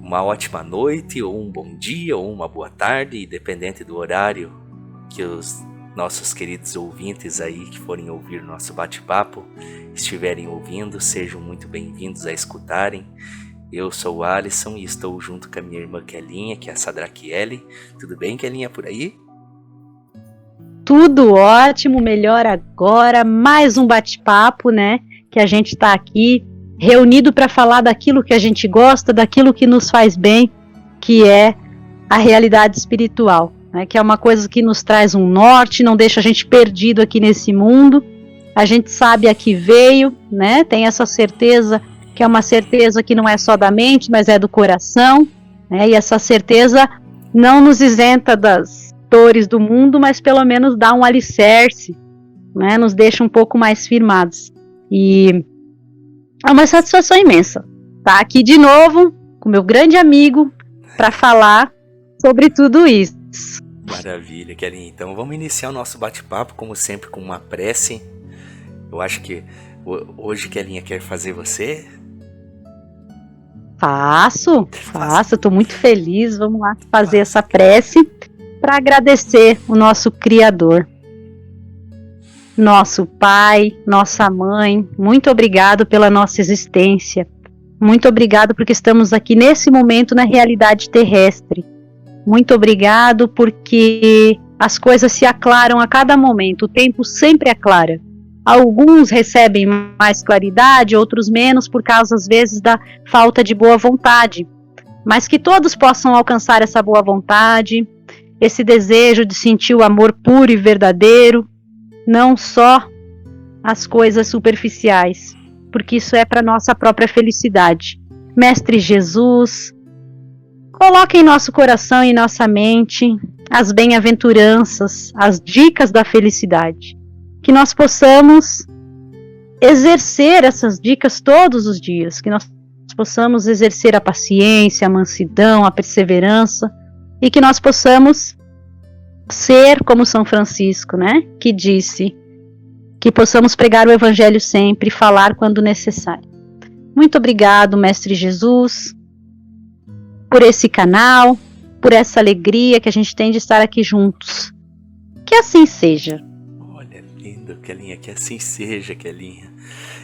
uma ótima noite, ou um bom dia, ou uma boa tarde, dependente do horário que os nossos queridos ouvintes aí que forem ouvir nosso bate-papo estiverem ouvindo, sejam muito bem-vindos a escutarem. Eu sou o Alisson e estou junto com a minha irmã Kelinha, que é a Sadraquiele. Tudo bem, Kelinha, por aí? Tudo ótimo, melhor agora, mais um bate-papo, né? Que a gente está aqui reunido para falar daquilo que a gente gosta, daquilo que nos faz bem, que é a realidade espiritual, né? Que é uma coisa que nos traz um norte, não deixa a gente perdido aqui nesse mundo. A gente sabe a que veio, né? Tem essa certeza, que é uma certeza que não é só da mente, mas é do coração, né? E essa certeza não nos isenta das dores do mundo, mas pelo menos dá um alicerce, né? Nos deixa um pouco mais firmados. E é uma satisfação imensa estar aqui de novo com meu grande amigo para falar sobre tudo isso. Maravilha, Kelinha. Então vamos iniciar o nosso bate-papo, como sempre, com uma prece. Eu acho que hoje, Kelinha, quer fazer você? Faço, estou muito feliz. Vamos lá fazer essa prece para agradecer o nosso Criador, nosso Pai, nossa Mãe. Muito obrigado pela nossa existência. Muito obrigado porque estamos aqui nesse momento na realidade terrestre. Muito obrigado porque as coisas se aclaram a cada momento. O tempo sempre aclara. Alguns recebem mais claridade, outros menos, por causa, às vezes, da falta de boa vontade. Mas que todos possam alcançar essa boa vontade, esse desejo de sentir o amor puro e verdadeiro, não só as coisas superficiais, porque isso é para nossa própria felicidade. Mestre Jesus, coloque em nosso coração e em nossa mente as bem-aventuranças, as dicas da felicidade, que nós possamos exercer essas dicas todos os dias, que nós possamos exercer a paciência, a mansidão, a perseverança, e que nós possamos ser como São Francisco, né? Que disse que possamos pregar o Evangelho sempre e falar quando necessário. Muito obrigado, Mestre Jesus, por esse canal, por essa alegria que a gente tem de estar aqui juntos. Que assim seja. Olha, lindo, Kelinha, que assim seja, Kelinha.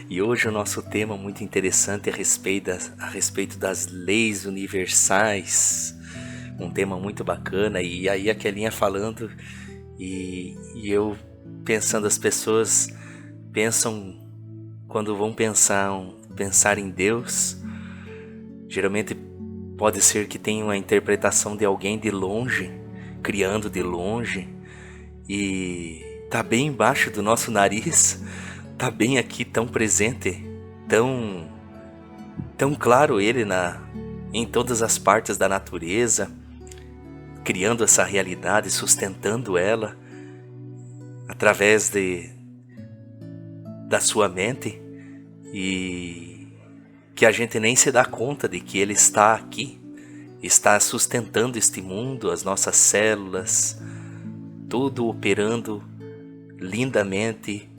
E hoje o nosso tema muito interessante é a respeito das leis universais. Um tema muito bacana, e aí a Kelinha falando e eu pensando, as pessoas pensam, quando vão pensar em Deus, geralmente pode ser que tenha uma interpretação de alguém de longe, criando de longe, e tá bem embaixo do nosso nariz, tá bem aqui, tão presente, tão claro ele em todas as partes da natureza, criando essa realidade, sustentando ela através da sua mente, e que a gente nem se dá conta de que ele está aqui, está sustentando este mundo, as nossas células, tudo operando lindamente,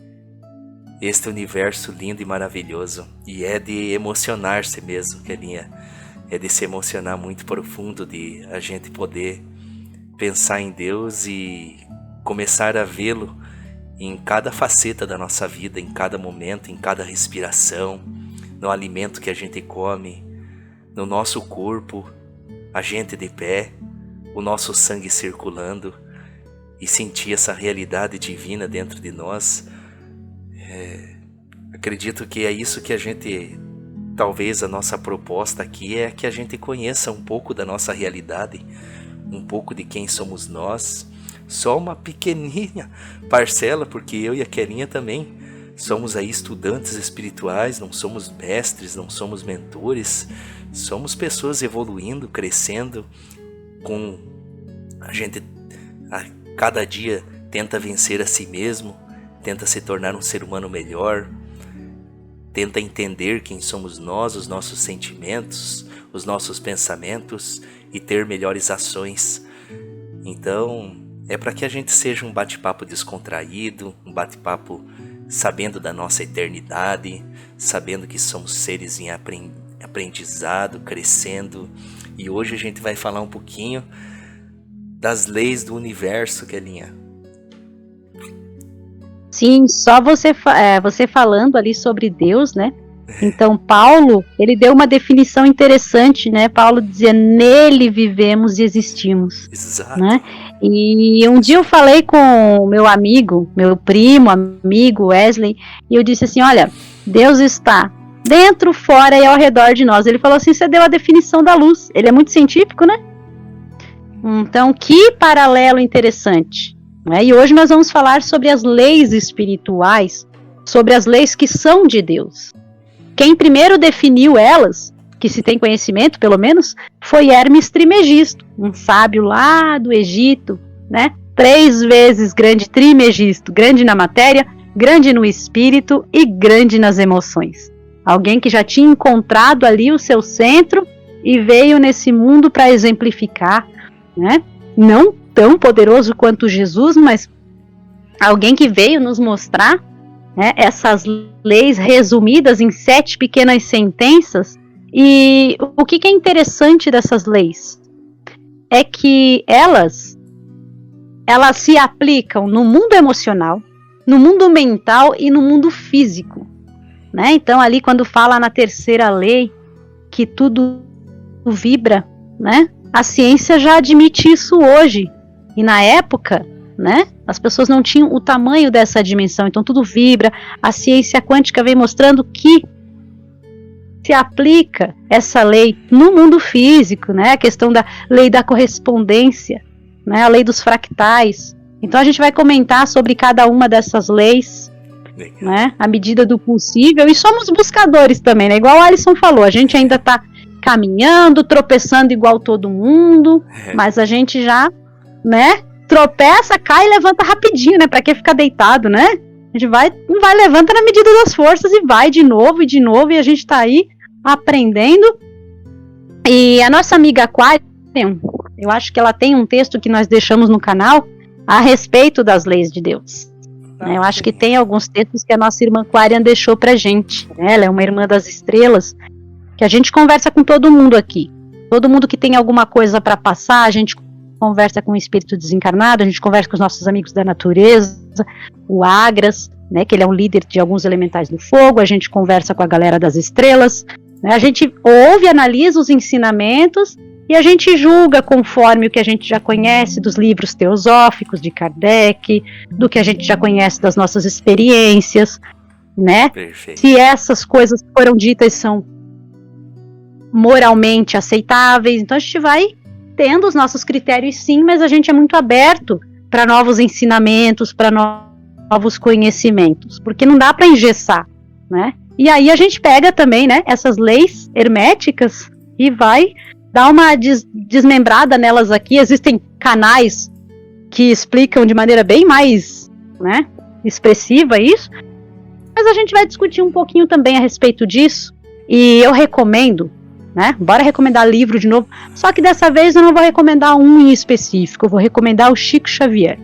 este universo lindo e maravilhoso. E é de emocionar-se mesmo, Kelinha. É de se emocionar muito profundo, de a gente poder pensar em Deus e começar a vê-lo em cada faceta da nossa vida, em cada momento, em cada respiração, no alimento que a gente come, no nosso corpo, a gente de pé, o nosso sangue circulando, e sentir essa realidade divina dentro de nós. Acredito que é isso que a gente, talvez a nossa proposta aqui é que a gente conheça um pouco da nossa realidade, um pouco de quem somos nós, só uma pequenininha parcela, porque eu e a Kelinha também somos aí estudantes espirituais, não somos mestres, não somos mentores, somos pessoas evoluindo, crescendo, a gente a cada dia tenta vencer a si mesmo, tenta se tornar um ser humano melhor, tenta entender quem somos nós, os nossos sentimentos, os nossos pensamentos e ter melhores ações. Então, é para que a gente seja um bate-papo descontraído, um bate-papo sabendo da nossa eternidade, sabendo que somos seres em aprendizado, crescendo E hoje a gente vai falar um pouquinho das leis do universo, Kelinha. Sim, só você falando ali sobre Deus, né? Então, Paulo, ele deu uma definição interessante, né? Paulo dizia, nele vivemos e existimos. Exato. Né? E um dia eu falei com o meu amigo, meu primo, amigo Wesley, e eu disse assim, olha, Deus está dentro, fora e ao redor de nós. Ele falou assim, você deu a definição da luz. Ele é muito científico, né? Então, que paralelo interessante. Né? E hoje nós vamos falar sobre as leis espirituais, sobre as leis que são de Deus. Quem primeiro definiu elas, que se tem conhecimento pelo menos, foi Hermes Trismegisto, um sábio lá do Egito, né? 3 vezes grande Trismegisto, grande na matéria, grande no espírito e grande nas emoções. Alguém que já tinha encontrado ali o seu centro e veio nesse mundo para exemplificar, né? Não tão poderoso quanto Jesus, mas alguém que veio nos mostrar, né, essas leis resumidas em 7 pequenas sentenças. E o que é interessante dessas leis é que elas se aplicam no mundo emocional, no mundo mental e no mundo físico, né? Então ali quando fala na terceira lei que tudo vibra, né? A ciência já admite isso hoje. E na época, né, as pessoas não tinham o tamanho dessa dimensão, então tudo vibra. A ciência quântica vem mostrando que se aplica essa lei no mundo físico, né, a questão da lei da correspondência, né, a lei dos fractais. Então a gente vai comentar sobre cada uma dessas leis, né, à medida do possível, e somos buscadores também, né, igual o Alisson falou, a gente ainda está caminhando, tropeçando igual todo mundo, mas a gente já, né, tropeça, cai e levanta rapidinho, né, pra que ficar deitado, né, a gente vai, levanta na medida das forças e vai de novo, e a gente tá aí aprendendo. E a nossa amiga Aquarium, eu acho que ela tem um texto que nós deixamos no canal a respeito das leis de Deus. Eu acho que tem alguns textos que a nossa irmã Aquarium deixou pra gente, né? Ela é uma irmã das estrelas, que a gente conversa com todo mundo aqui. Todo mundo que tem alguma coisa para passar, a gente conversa com o espírito desencarnado, a gente conversa com os nossos amigos da natureza, o Agras, né, que ele é um líder de alguns elementais do fogo, a gente conversa com a galera das estrelas, né, a gente ouve, analisa os ensinamentos e a gente julga conforme o que a gente já conhece dos livros teosóficos de Kardec, do que a gente já conhece das nossas experiências, né? Perfeito. Se essas coisas que foram ditas são moralmente aceitáveis, então a gente vai tendo os nossos critérios sim, mas a gente é muito aberto para novos ensinamentos, para novos conhecimentos, porque não dá para engessar, né? E aí a gente pega também, né, essas leis herméticas e vai dar uma desmembrada nelas aqui. Existem canais que explicam de maneira bem mais, né, expressiva isso, mas a gente vai discutir um pouquinho também a respeito disso, e eu recomendo, né? Bora recomendar livro de novo, só que dessa vez eu não vou recomendar um em específico, eu vou recomendar o Chico Xavier.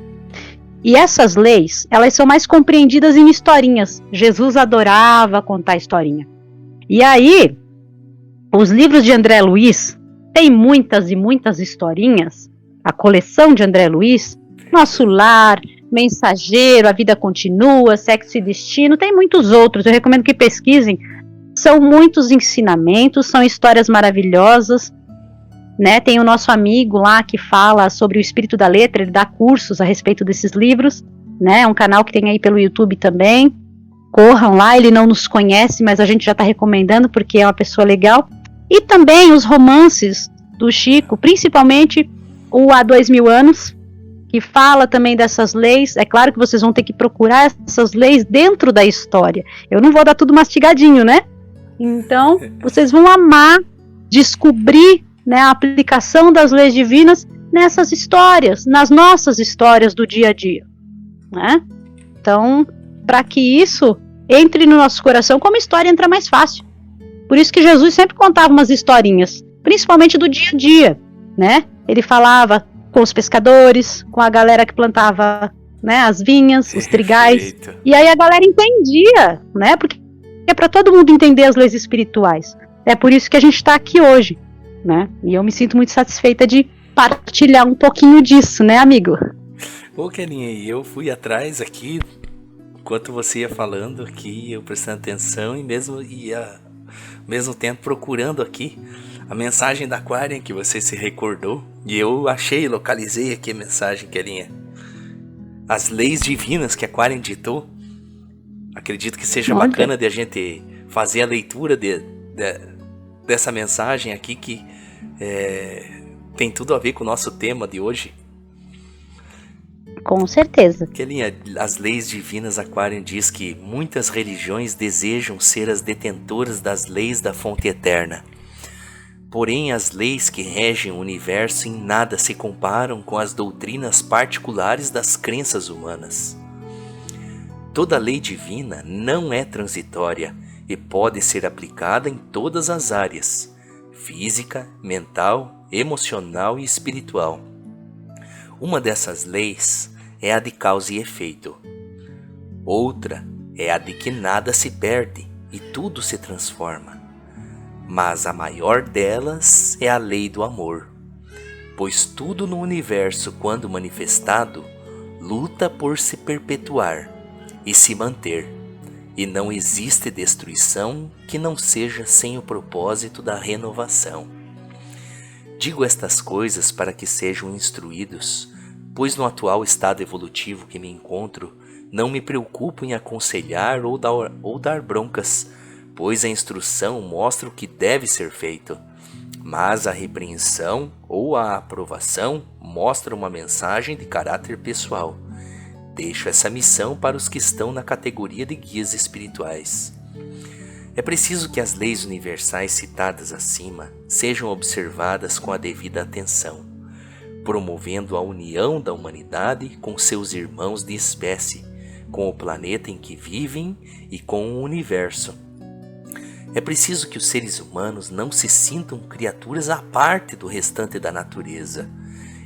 E essas leis, elas são mais compreendidas em historinhas. Jesus adorava contar historinha. E aí, os livros de André Luiz tem muitas e muitas historinhas. A coleção de André Luiz, Nosso Lar, Mensageiro, A Vida Continua, Sexo e Destino, tem muitos outros, eu recomendo que pesquisem. São muitos ensinamentos, são histórias maravilhosas, né? Tem o nosso amigo lá que fala sobre o espírito da letra, ele dá cursos a respeito desses livros, né? É um canal que tem aí pelo YouTube também. Corram lá, ele não nos conhece, mas a gente já está recomendando porque é uma pessoa legal. E também os romances do Chico, principalmente o Há 2000 Anos, que fala também dessas leis. É claro que vocês vão ter que procurar essas leis dentro da história. Eu não vou dar tudo mastigadinho, né? Então, vocês vão amar descobrir, né, a aplicação das leis divinas nessas histórias, nas nossas histórias do dia a dia, né? Então, para que isso entre no nosso coração, como a história entra mais fácil. Por isso que Jesus sempre contava umas historinhas, principalmente do dia a dia, né? Ele falava com os pescadores, com a galera que plantava, né, as vinhas, os trigais, e aí a galera entendia, né? Porque é para todo mundo entender as leis espirituais. É por isso que a gente está aqui hoje. né? E eu me sinto muito satisfeita de partilhar um pouquinho disso, né, amigo? Ô, Kelinha, eu fui atrás aqui, enquanto você ia falando aqui, eu prestando atenção e mesmo tempo procurando aqui a mensagem da Aquarian que você se recordou. E eu localizei aqui a mensagem, Kelinha. As leis divinas que a Aquarian ditou. Acredito que seja bacana de a gente fazer a leitura dessa mensagem aqui que tem tudo a ver com o nosso tema de hoje. Com certeza. Kelinha, as leis divinas, Aquarian diz que muitas religiões desejam ser as detentoras das leis da fonte eterna. Porém, as leis que regem o universo em nada se comparam com as doutrinas particulares das crenças humanas. Toda lei divina não é transitória e pode ser aplicada em todas as áreas: física, mental, emocional e espiritual. Uma dessas leis é a de causa e efeito. Outra é a de que nada se perde e tudo se transforma. Mas a maior delas é a lei do amor, pois tudo no universo, quando manifestado, luta por se perpetuar e se manter, e não existe destruição que não seja sem o propósito da renovação. Digo estas coisas para que sejam instruídos, pois no atual estado evolutivo que me encontro, não me preocupo em aconselhar ou dar broncas, pois a instrução mostra o que deve ser feito, mas a repreensão ou a aprovação mostra uma mensagem de caráter pessoal. Deixo essa missão para os que estão na categoria de guias espirituais. É preciso que as leis universais citadas acima sejam observadas com a devida atenção, promovendo a união da humanidade com seus irmãos de espécie, com o planeta em que vivem e com o universo. É preciso que os seres humanos não se sintam criaturas à parte do restante da natureza,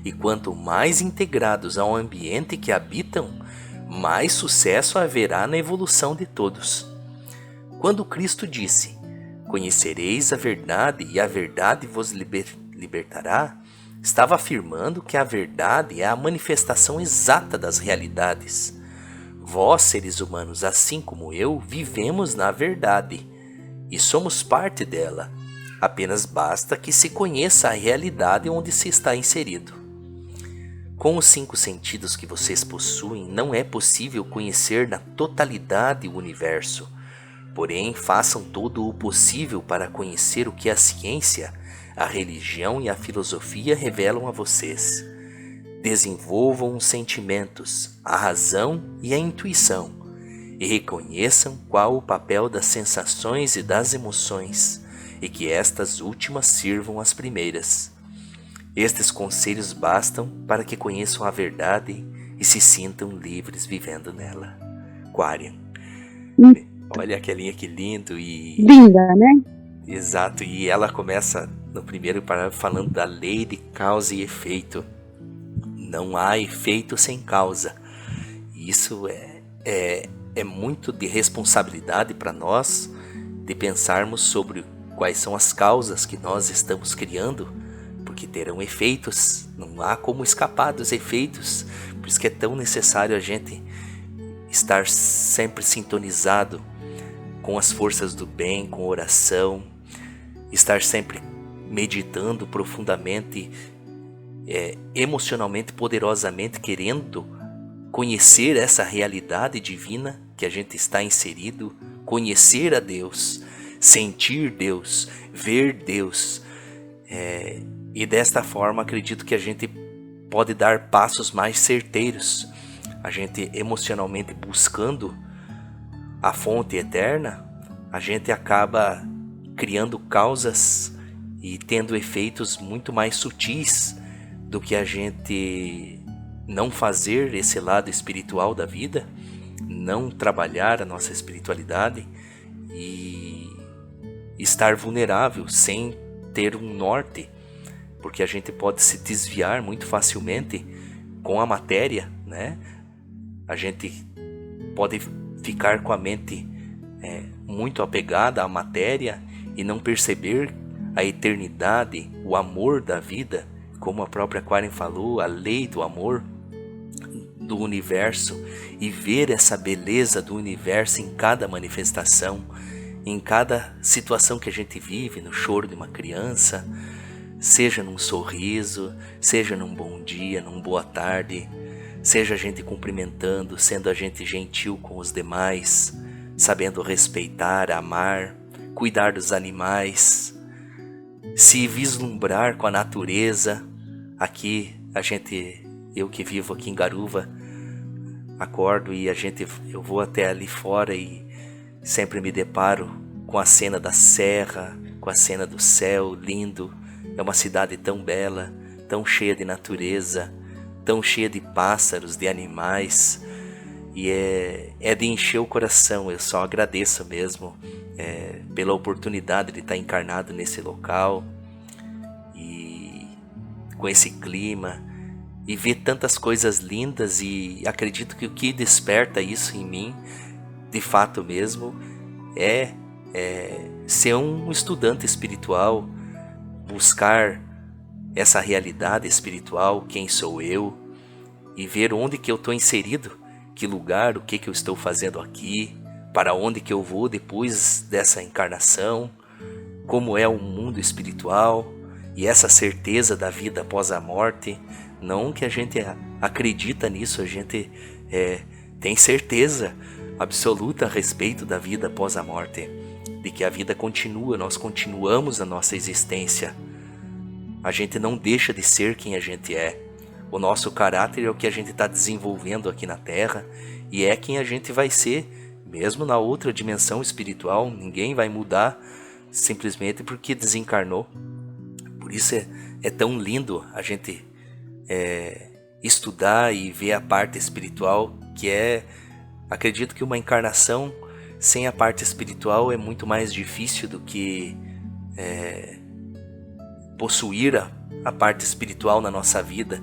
e quanto mais integrados ao ambiente que habitam, mais sucesso haverá na evolução de todos. Quando Cristo disse: "Conhecereis a verdade e a verdade vos libertará", estava afirmando que a verdade é a manifestação exata das realidades. Vós, seres humanos, assim como eu, vivemos na verdade e somos parte dela. Apenas basta que se conheça a realidade onde se está inserido. Com os 5 sentidos que vocês possuem, não é possível conhecer na totalidade o universo. Porém, façam todo o possível para conhecer o que a ciência, a religião e a filosofia revelam a vocês. Desenvolvam os sentimentos, a razão e a intuição, e reconheçam qual o papel das sensações e das emoções, e que estas últimas sirvam às primeiras. Estes conselhos bastam para que conheçam a verdade e se sintam livres vivendo nela. Aquarian. Olha aquelinha que lindo e... Linda, né? Exato, e ela começa no primeiro parágrafo falando da lei de causa e efeito. Não há efeito sem causa. Isso é muito de responsabilidade para nós de pensarmos sobre quais são as causas que nós estamos criando, porque terão efeitos, não há como escapar dos efeitos. Por isso que é tão necessário a gente estar sempre sintonizado com as forças do bem, com oração, estar sempre meditando profundamente, emocionalmente, poderosamente, querendo conhecer essa realidade divina que a gente está inserido, conhecer a Deus, sentir Deus, ver Deus. E desta forma acredito que a gente pode dar passos mais certeiros. A gente emocionalmente buscando a fonte eterna, a gente acaba criando causas e tendo efeitos muito mais sutis do que a gente não fazer esse lado espiritual da vida, não trabalhar a nossa espiritualidade e estar vulnerável sem ter um norte, porque a gente pode se desviar muito facilmente com a matéria, né? A gente pode ficar com a mente muito apegada à matéria e não perceber a eternidade, o amor da vida, como a própria Karen falou, a lei do amor do universo, e ver essa beleza do universo em cada manifestação, em cada situação que a gente vive, no choro de uma criança, seja num sorriso, seja num bom dia, num boa tarde, seja a gente cumprimentando, sendo a gente gentil com os demais, sabendo respeitar, amar, cuidar dos animais, se vislumbrar com a natureza. Aqui eu que vivo aqui em Garuva, acordo e eu vou até ali fora e sempre me deparo com a cena da serra, com a cena do céu lindo. É uma cidade tão bela, tão cheia de natureza, tão cheia de pássaros, de animais, e é de encher o coração. Eu só agradeço mesmo pela oportunidade de estar encarnado nesse local e com esse clima, e ver tantas coisas lindas. E acredito que o que desperta isso em mim, de fato mesmo, é ser um estudante espiritual, buscar essa realidade espiritual, quem sou eu, e ver onde que eu estou inserido, que lugar, o que que eu estou fazendo aqui, para onde que eu vou depois dessa encarnação, como é o mundo espiritual, e essa certeza da vida após a morte. Não que a gente acredita nisso, a gente tem certeza absoluta a respeito da vida após a morte, de que a vida continua, nós continuamos a nossa existência. A gente não deixa de ser quem a gente é. O nosso caráter é o que a gente está desenvolvendo aqui na Terra, e é quem a gente vai ser, mesmo na outra dimensão espiritual. Ninguém vai mudar simplesmente porque desencarnou. Por isso é tão lindo a gente estudar e ver a parte espiritual, que acredito que uma encarnação sem a parte espiritual é muito mais difícil do que possuir a parte espiritual na nossa vida,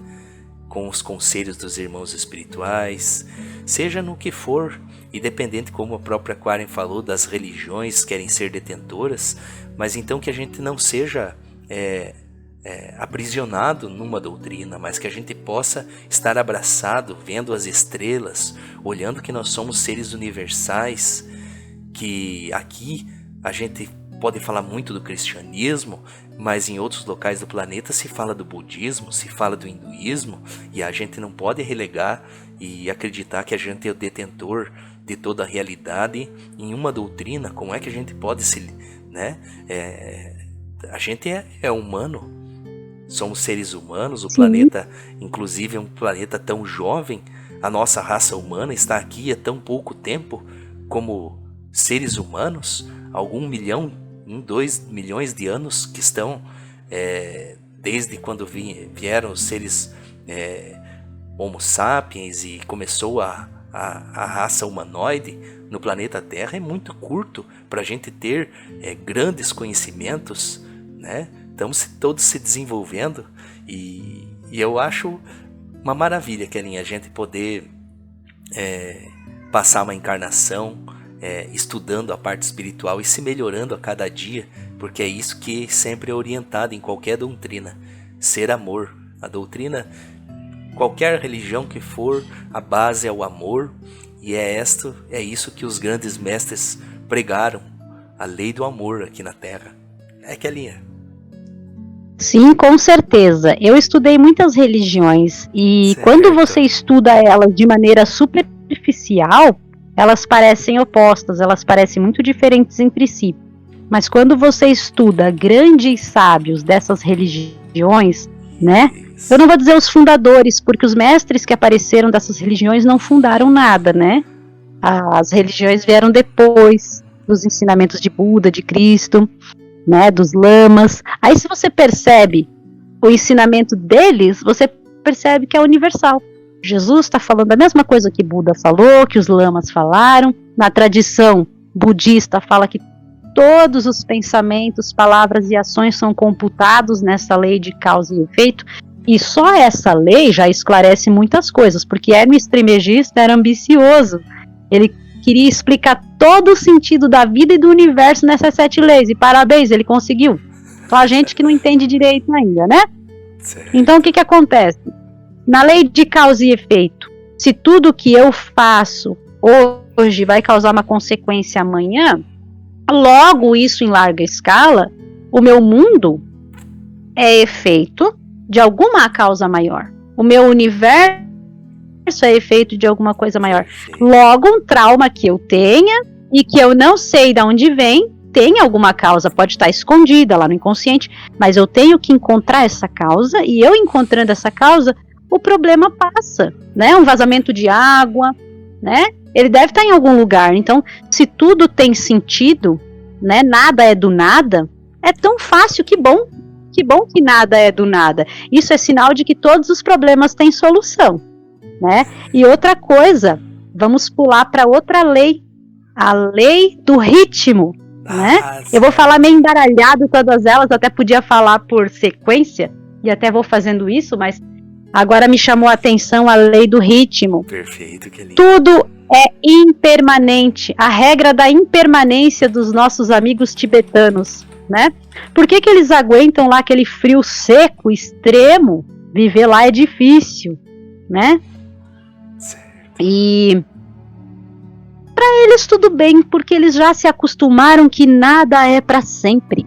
com os conselhos dos irmãos espirituais, seja no que for, independente, como a própria Karen falou, das religiões querem ser detentoras, mas então que a gente não seja aprisionado numa doutrina, mas que a gente possa estar abraçado, vendo as estrelas, olhando que nós somos seres universais, que aqui a gente pode falar muito do cristianismo, mas em outros locais do planeta se fala do budismo, se fala do hinduísmo, e a gente não pode relegar e acreditar que a gente é o detentor de toda a realidade em uma doutrina. Como é que a gente pode a gente é humano, somos seres humanos. O Sim. planeta, inclusive, é um planeta tão jovem. A nossa raça humana está aqui há tão pouco tempo como seres humanos, algum milhão, 2 milhões de anos que estão desde quando vieram os seres Homo sapiens e começou a raça humanoide no planeta Terra. É muito curto para a gente ter grandes conhecimentos, né? Estamos todos se desenvolvendo, e eu acho uma maravilha, Kelinha, a gente poder passar uma encarnação estudando a parte espiritual e se melhorando a cada dia, porque é isso que sempre é orientado em qualquer doutrina: ser amor. A doutrina, qualquer religião que for, a base é o amor, e é isso que os grandes mestres pregaram, a lei do amor aqui na Terra. Kelinha? Sim, com certeza. Eu estudei muitas religiões, e Certo. quando você estuda elas de maneira superficial, elas parecem opostas, elas parecem muito diferentes entre si. Mas quando você estuda grandes sábios dessas religiões, né? Eu não vou dizer os fundadores, porque os mestres que apareceram dessas religiões não fundaram nada, né? As religiões vieram depois dos ensinamentos de Buda, de Cristo, né? Dos lamas. Aí, se você percebe o ensinamento deles, você percebe que é universal. Jesus está falando a mesma coisa que Buda falou, que os lamas falaram. Na tradição budista fala que todos os pensamentos, palavras e ações são computados nessa lei de causa e efeito. E só essa lei já esclarece muitas coisas, porque Hermes Trismegisto era ambicioso. Ele queria explicar todo o sentido da vida e do universo nessas 7 leis, e parabéns, ele conseguiu. Só a gente que não entende direito ainda, né? Certo. Então, o que acontece? Na lei de causa e efeito, se tudo que eu faço hoje vai causar uma consequência amanhã, logo isso em larga escala, o meu mundo é efeito de alguma causa maior. O meu universo é efeito de alguma coisa maior. Logo, um trauma que eu tenha e que eu não sei de onde vem, tem alguma causa, pode estar escondida lá no inconsciente, mas eu tenho que encontrar essa causa, e eu encontrando essa causa, o problema passa, né? Um vazamento de água, né? Ele deve estar em algum lugar. Então, se tudo tem sentido, né? Nada é do nada, é tão fácil, que bom que nada é do nada. Isso é sinal de que todos os problemas têm solução, né? E outra coisa, vamos pular para outra lei, a lei do ritmo, né? Eu vou falar meio embaralhado todas elas, até podia falar por sequência, e até vou fazendo isso, mas agora me chamou a atenção a lei do ritmo. Perfeito, que lindo. Tudo é impermanente, a regra da impermanência dos nossos amigos tibetanos, né? Por que eles aguentam lá aquele frio seco, extremo? Viver lá é difícil, né? Certo. E para eles tudo bem, porque eles já se acostumaram que nada é para sempre.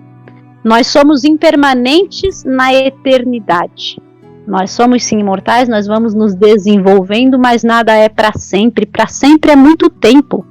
Nós somos impermanentes na eternidade. Nós somos sim imortais, nós vamos nos desenvolvendo, mas nada é para sempre. Para sempre é muito tempo.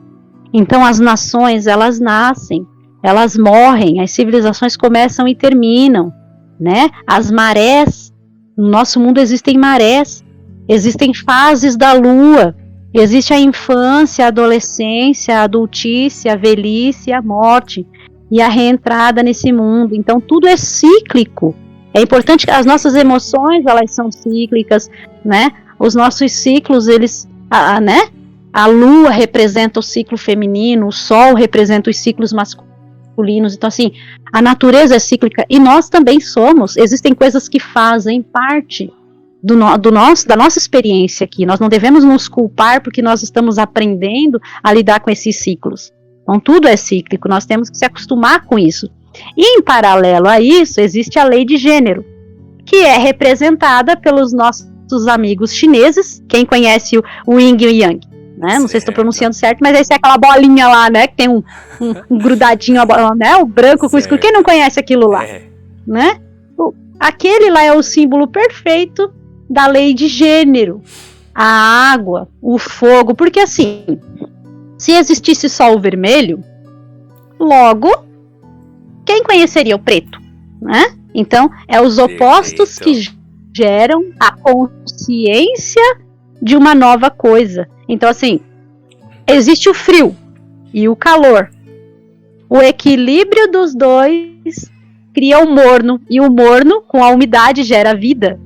Então as nações, elas nascem, elas morrem, as civilizações começam e terminam, né? As marés, no nosso mundo existem marés, existem fases da lua, existe a infância, a adolescência, a adultice, a velhice, a morte e a reentrada nesse mundo. Então tudo é cíclico. É importante que as nossas emoções, elas são cíclicas, né? Os nossos ciclos, eles, né? A lua representa o ciclo feminino, o sol representa os ciclos masculinos. Então, assim, a natureza é cíclica e nós também somos. Existem coisas que fazem parte da nossa experiência aqui. Nós não devemos nos culpar porque nós estamos aprendendo a lidar com esses ciclos. Então, tudo é cíclico, nós temos que se acostumar com isso. E em paralelo a isso, existe a lei de gênero, que é representada pelos nossos amigos chineses. Quem conhece o Yin e o Yang, né? Não sei se estou pronunciando certo, mas esse é aquela bolinha lá, né? Que tem um grudadinho, né? O branco com o escuro. Quem não conhece aquilo lá? Né? Aquele lá é o símbolo perfeito da lei de gênero. A água, o fogo. Porque assim, se existisse só o vermelho, logo quem conheceria o preto, né? Então, é os opostos que geram a consciência de uma nova coisa. Então, assim, existe o frio e o calor. O equilíbrio dos dois cria o morno, e o morno, com a umidade, gera vida,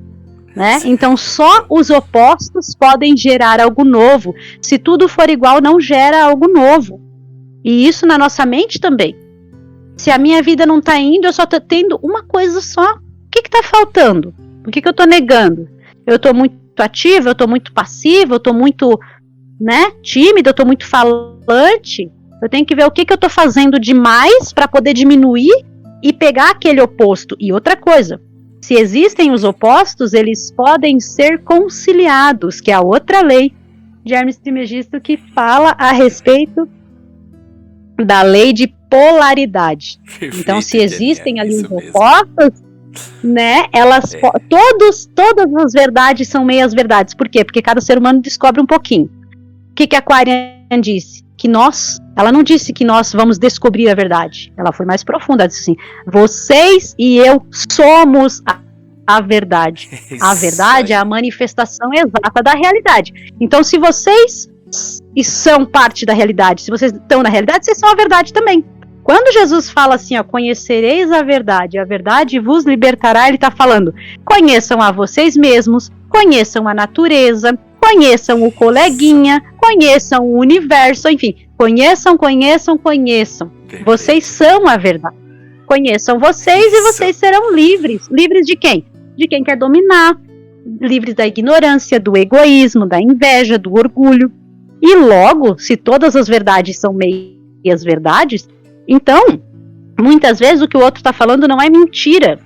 né? Então, só os opostos podem gerar algo novo. Se tudo for igual, não gera algo novo. E isso na nossa mente também. Se a minha vida não está indo, eu só estou tendo uma coisa só. O que está faltando? O que eu estou negando? Eu estou muito ativa, eu estou muito passiva, eu estou muito, né, tímida, eu estou muito falante. Eu tenho que ver o que eu estou fazendo demais para poder diminuir e pegar aquele oposto. E outra coisa, se existem os opostos, eles podem ser conciliados, que é a outra lei de Hermes Trismegisto que fala a respeito da lei de polaridade. Perfeito, então, se existem ali os opostos, né, todas as verdades são meias verdades. Por quê? Porque cada ser humano descobre um pouquinho. O que a Aquarian disse? Ela não disse que nós vamos descobrir a verdade. Ela foi mais profunda, ela disse assim: vocês e eu somos a verdade. A verdade é a manifestação exata da realidade. Então, se vocês são parte da realidade, se vocês estão na realidade, vocês são a verdade também. Quando Jesus fala assim, ó, conhecereis a verdade vos libertará, ele está falando, conheçam a vocês mesmos, conheçam a natureza, conheçam o coleguinha, conheçam o universo, enfim, conheçam. Perfeito. Vocês são a verdade. Conheçam vocês e vocês serão livres. Livres de quem? De quem quer dominar. Livres da ignorância, do egoísmo, da inveja, do orgulho. E logo, se todas as verdades são meias verdades, então, Muitas vezes o que o outro está falando não é mentira.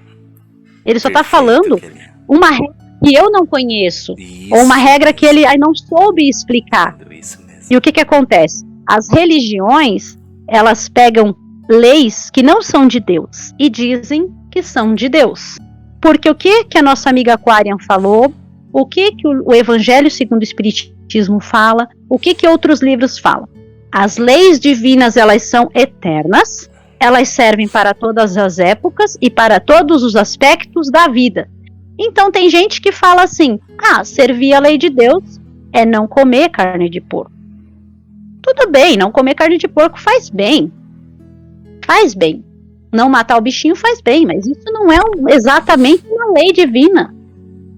Ele só está falando uma regra que eu não conheço. Ou uma regra que ele não soube explicar. E o que acontece? As religiões, elas pegam leis que não são de Deus e dizem que são de Deus. Porque o que a nossa amiga Aquarian falou, o que o Evangelho segundo o Espiritismo fala, o que outros livros falam? As leis divinas, elas são eternas, elas servem para todas as épocas e para todos os aspectos da vida. Então tem gente que fala assim, servir a lei de Deus é não comer carne de porco. Tudo bem, não comer carne de porco faz bem. Faz bem. Não matar o bichinho faz bem, mas isso não é exatamente uma lei divina.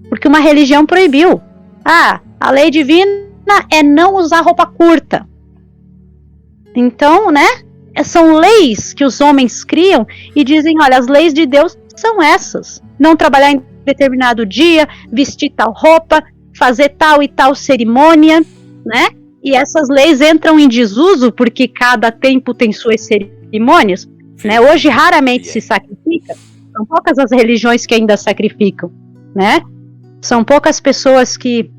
Porque uma religião proibiu. A lei divina é não usar roupa curta. Então, são leis que os homens criam e dizem, olha, as leis de Deus são essas. Não trabalhar em determinado dia, vestir tal roupa, fazer tal e tal cerimônia, né? E essas leis entram em desuso porque cada tempo tem suas cerimônias. Né? Hoje raramente se sacrifica, são poucas as religiões que ainda sacrificam, né? São poucas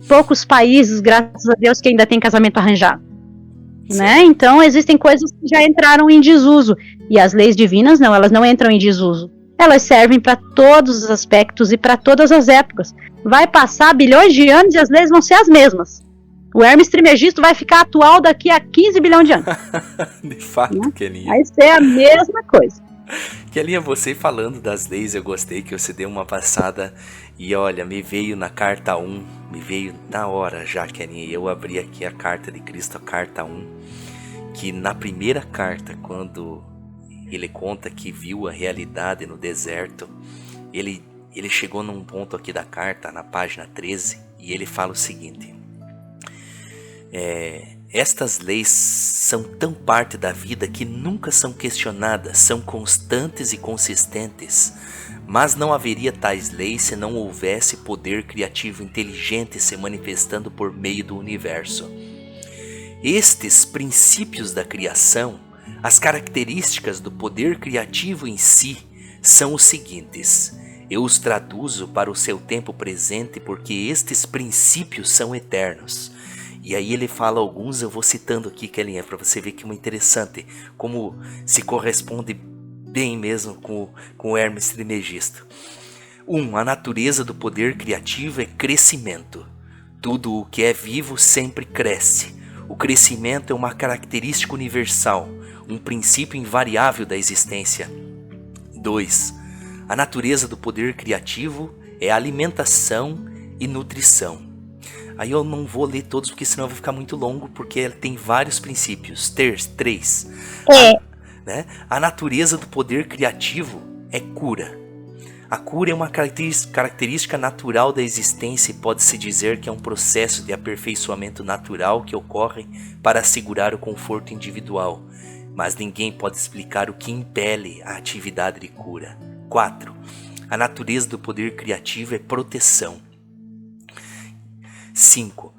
poucos países, graças a Deus, que ainda tem casamento arranjado, né? Então existem coisas que já entraram em desuso, e as leis divinas não, elas não entram em desuso, elas servem para todos os aspectos e para todas as épocas. Vai passar bilhões de anos e as leis vão ser as mesmas. O Hermes Trismegisto vai ficar atual daqui a 15 bilhões de anos. De fato, né? Kelinha. Vai ser a mesma coisa. Kelinha, você falando das leis, eu gostei que você deu uma passada e olha, me veio na carta 1, me veio na hora já, Kelinha. Eu abri aqui a carta de Cristo, a carta 1, que na primeira carta, quando ele conta que viu a realidade no deserto, ele chegou num ponto aqui da carta, na página 13, e ele fala o seguinte... Estas leis são tão parte da vida que nunca são questionadas, são constantes e consistentes, mas não haveria tais leis se não houvesse poder criativo inteligente se manifestando por meio do universo. Estes princípios da criação, as características do poder criativo em si, são os seguintes. Eu os traduzo para o seu tempo presente porque estes princípios são eternos. E aí ele fala alguns, eu vou citando aqui, Kelinha, para você ver que é interessante, como se corresponde bem mesmo com o Hermes Trismegisto. 1. A natureza do poder criativo é crescimento. Tudo o que é vivo sempre cresce. O crescimento é uma característica universal, um princípio invariável da existência. 2. A natureza do poder criativo é alimentação e nutrição. Aí eu não vou ler todos porque senão vai ficar muito longo, porque tem vários princípios. 3. A natureza do poder criativo é cura. A cura é uma característica natural da existência e pode-se dizer que é um processo de aperfeiçoamento natural que ocorre para assegurar o conforto individual. Mas ninguém pode explicar o que impele a atividade de cura. 4. A natureza do poder criativo é proteção. 5.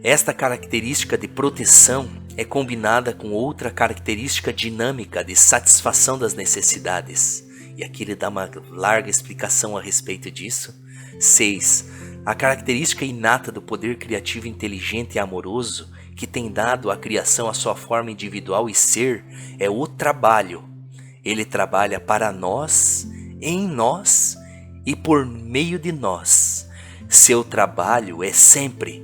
Esta característica de proteção é combinada com outra característica dinâmica de satisfação das necessidades. E aqui ele dá uma larga explicação a respeito disso. 6. A característica inata do poder criativo inteligente e amoroso que tem dado à criação a sua forma individual e ser é o trabalho. Ele trabalha para nós, em nós e por meio de nós. Seu trabalho é sempre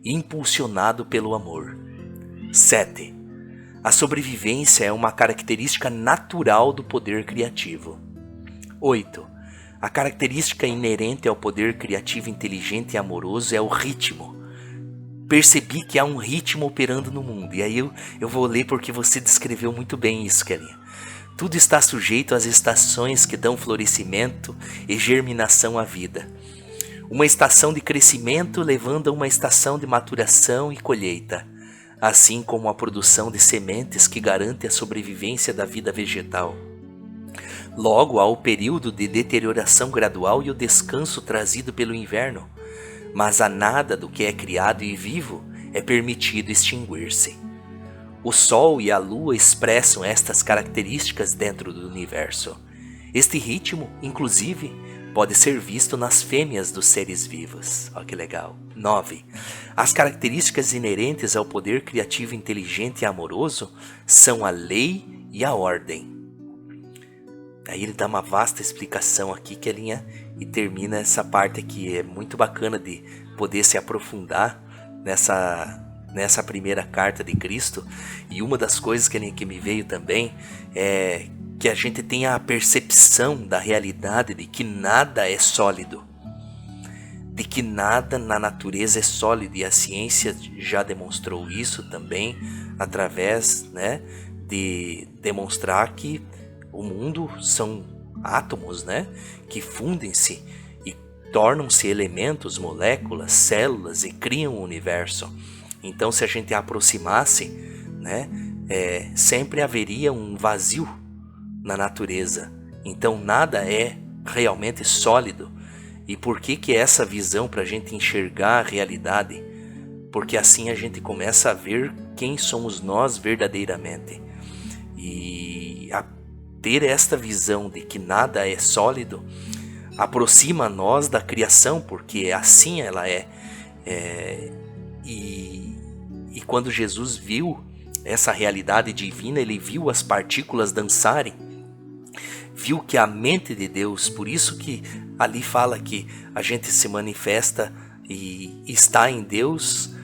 impulsionado pelo amor. 7. A sobrevivência é uma característica natural do poder criativo. 8. A característica inerente ao poder criativo inteligente e amoroso é o ritmo. Percebi que há um ritmo operando no mundo. E aí eu vou ler porque você descreveu muito bem isso, Kelinha. Tudo está sujeito às estações que dão florescimento e germinação à vida. Uma estação de crescimento levando a uma estação de maturação e colheita, assim como a produção de sementes que garante a sobrevivência da vida vegetal. Logo há o período de deterioração gradual e o descanso trazido pelo inverno, mas a nada do que é criado e vivo é permitido extinguir-se. O Sol e a Lua expressam estas características dentro do universo. Este ritmo, inclusive, pode ser visto nas fêmeas dos seres vivos. Olha que legal. 9. As características inerentes ao poder criativo inteligente e amoroso são a lei e a ordem. Aí ele dá uma vasta explicação aqui que e termina essa parte aqui. É muito bacana de poder se aprofundar nessa primeira carta de Cristo. E uma das coisas que me veio também é que a gente tenha a percepção da realidade de que nada é sólido, de que nada na natureza é sólido, e a ciência já demonstrou isso também através, de demonstrar que o mundo são átomos, que fundem-se e tornam-se elementos, moléculas, células e criam o universo. Então, se a gente aproximasse, sempre haveria um vazio na natureza. Então nada é realmente sólido. E por que essa visão para a gente enxergar a realidade? Porque assim a gente começa a ver quem somos nós verdadeiramente. E a ter esta visão de que nada é sólido aproxima nós da criação, porque assim ela é. E quando Jesus viu essa realidade divina, ele viu as partículas dançarem, viu que a mente de Deus, por isso que ali fala que a gente se manifesta e está em Deus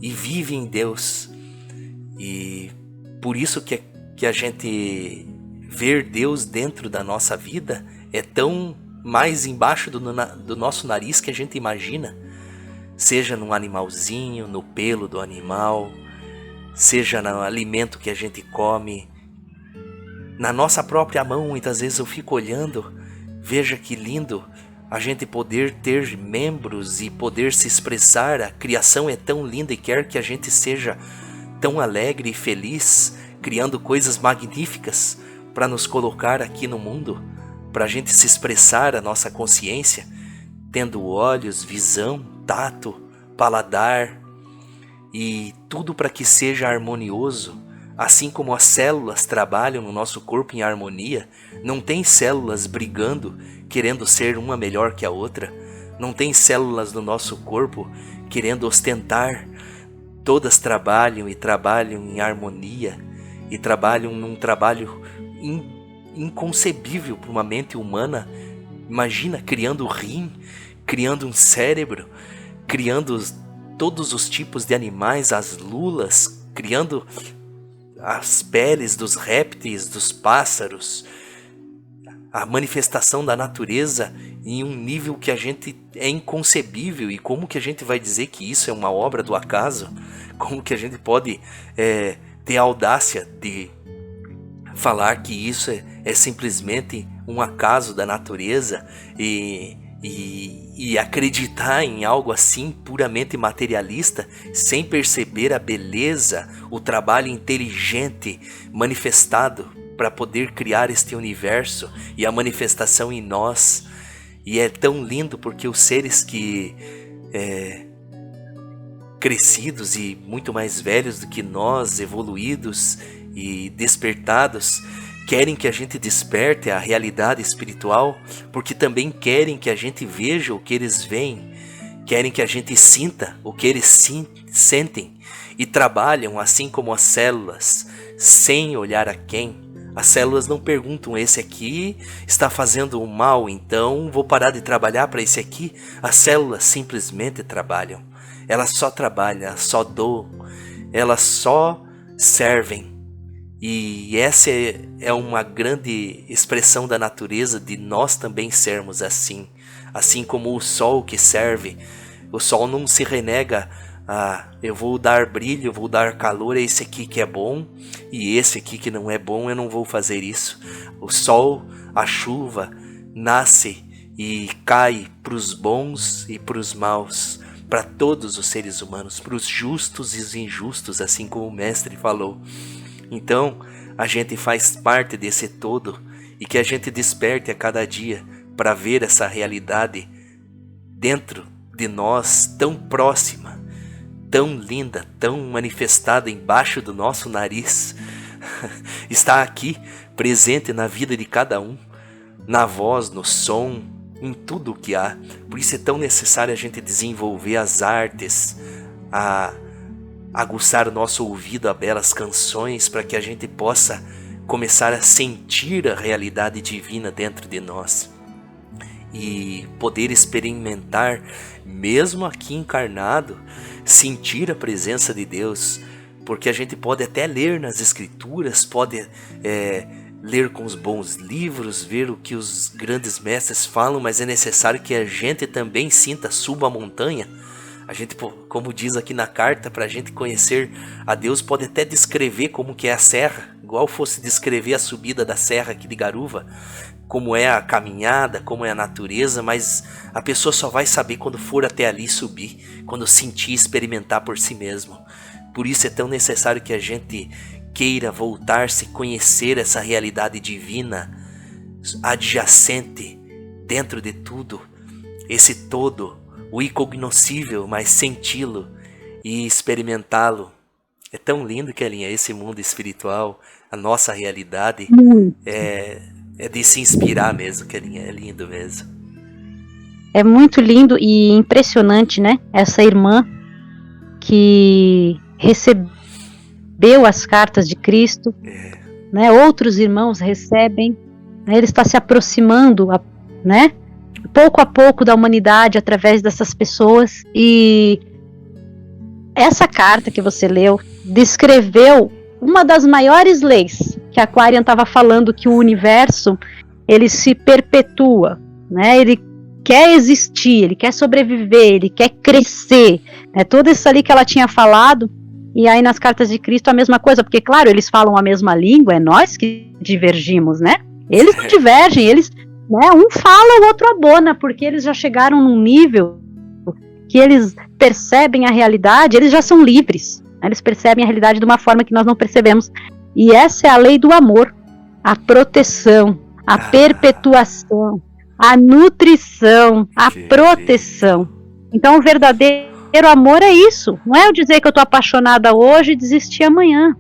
e vive em Deus. E por isso que a gente ver Deus dentro da nossa vida é tão mais embaixo do nosso nariz que a gente imagina. Seja num animalzinho, no pelo do animal, seja no alimento que a gente come, na nossa própria mão. Muitas vezes eu fico olhando, veja que lindo a gente poder ter membros e poder se expressar. A criação é tão linda e quer que a gente seja tão alegre e feliz, criando coisas magníficas para nos colocar aqui no mundo, para a gente se expressar a nossa consciência, tendo olhos, visão, tato, paladar e tudo para que seja harmonioso. Assim como as células trabalham no nosso corpo em harmonia, não tem células brigando, querendo ser uma melhor que a outra. Não tem células no nosso corpo querendo ostentar. Todas trabalham em harmonia e trabalham num trabalho inconcebível para uma mente humana. Imagina, criando rim, criando um cérebro, criando todos os tipos de animais, as lulas, criando as peles dos répteis, dos pássaros, a manifestação da natureza em um nível que a gente é inconcebível. E como que a gente vai dizer que isso é uma obra do acaso? Como que a gente pode ter a audácia de falar que isso é simplesmente um acaso da natureza e acreditar em algo assim puramente materialista, sem perceber a beleza, o trabalho inteligente manifestado para poder criar este universo e a manifestação em nós? E é tão lindo porque os seres que crescidos e muito mais velhos do que nós, evoluídos e despertados, querem que a gente desperte a realidade espiritual, porque também querem que a gente veja o que eles veem, querem que a gente sinta o que eles sentem, e trabalham assim como as células, sem olhar a quem. As células não perguntam: esse aqui está fazendo o mal, então vou parar de trabalhar para esse aqui. As células simplesmente trabalham, elas só trabalham, elas só doam, elas só servem. E essa é uma grande expressão da natureza, de nós também sermos assim. Assim como o sol que serve, o sol não se renega a eu vou dar brilho, eu vou dar calor a esse aqui que é bom, e esse aqui que não é bom eu não vou fazer isso. O sol, a chuva, nasce e cai para os bons e para os maus, para todos os seres humanos, para os justos e os injustos, assim como o mestre falou. Então, a gente faz parte desse todo, e que a gente desperte a cada dia para ver essa realidade dentro de nós, tão próxima, tão linda, tão manifestada embaixo do nosso nariz, está aqui, presente na vida de cada um, na voz, no som, em tudo o que há. Por isso é tão necessário a gente desenvolver as artes, aguçar o nosso ouvido a belas canções, para que a gente possa começar a sentir a realidade divina dentro de nós e poder experimentar, mesmo aqui encarnado, sentir a presença de Deus. Porque a gente pode até ler nas escrituras, pode ler com os bons livros, ver o que os grandes mestres falam, mas é necessário que a gente também sinta, suba a montanha. A gente, como diz aqui na carta, para a gente conhecer a Deus, pode até descrever como que é a serra, igual fosse descrever a subida da serra aqui de Garuva, como é a caminhada, como é a natureza, mas a pessoa só vai saber quando for até ali subir, quando sentir, experimentar por si mesmo. Por isso é tão necessário que a gente queira voltar-se, conhecer essa realidade divina adjacente dentro de tudo, esse todo, o incognoscível, mas senti-lo e experimentá-lo. É tão lindo, Kelinha, esse mundo espiritual, a nossa realidade, é de se inspirar mesmo, Kelinha, é lindo mesmo. É muito lindo e impressionante, né? Essa irmã que recebeu as cartas de Cristo, né? Outros irmãos recebem, né? Ele está se aproximando, né? Pouco a pouco da humanidade através dessas pessoas. E essa carta que você leu descreveu uma das maiores leis que a Aquarian estava falando, que o universo ele se perpetua, né? Ele quer existir, ele quer sobreviver, ele quer crescer, né? Tudo isso ali que ela tinha falado. E aí nas cartas de Cristo a mesma coisa, porque claro, eles falam a mesma língua, é nós que divergimos, né? Eles divergem, eles, né, um fala, o outro abona, porque eles já chegaram num nível que eles percebem a realidade, eles já são livres, né? Eles percebem a realidade de uma forma que nós não percebemos. E essa é a lei do amor, a proteção, a perpetuação, a nutrição, a proteção. Então o verdadeiro amor é isso, não é eu dizer que eu estou apaixonada hoje e desistir amanhã.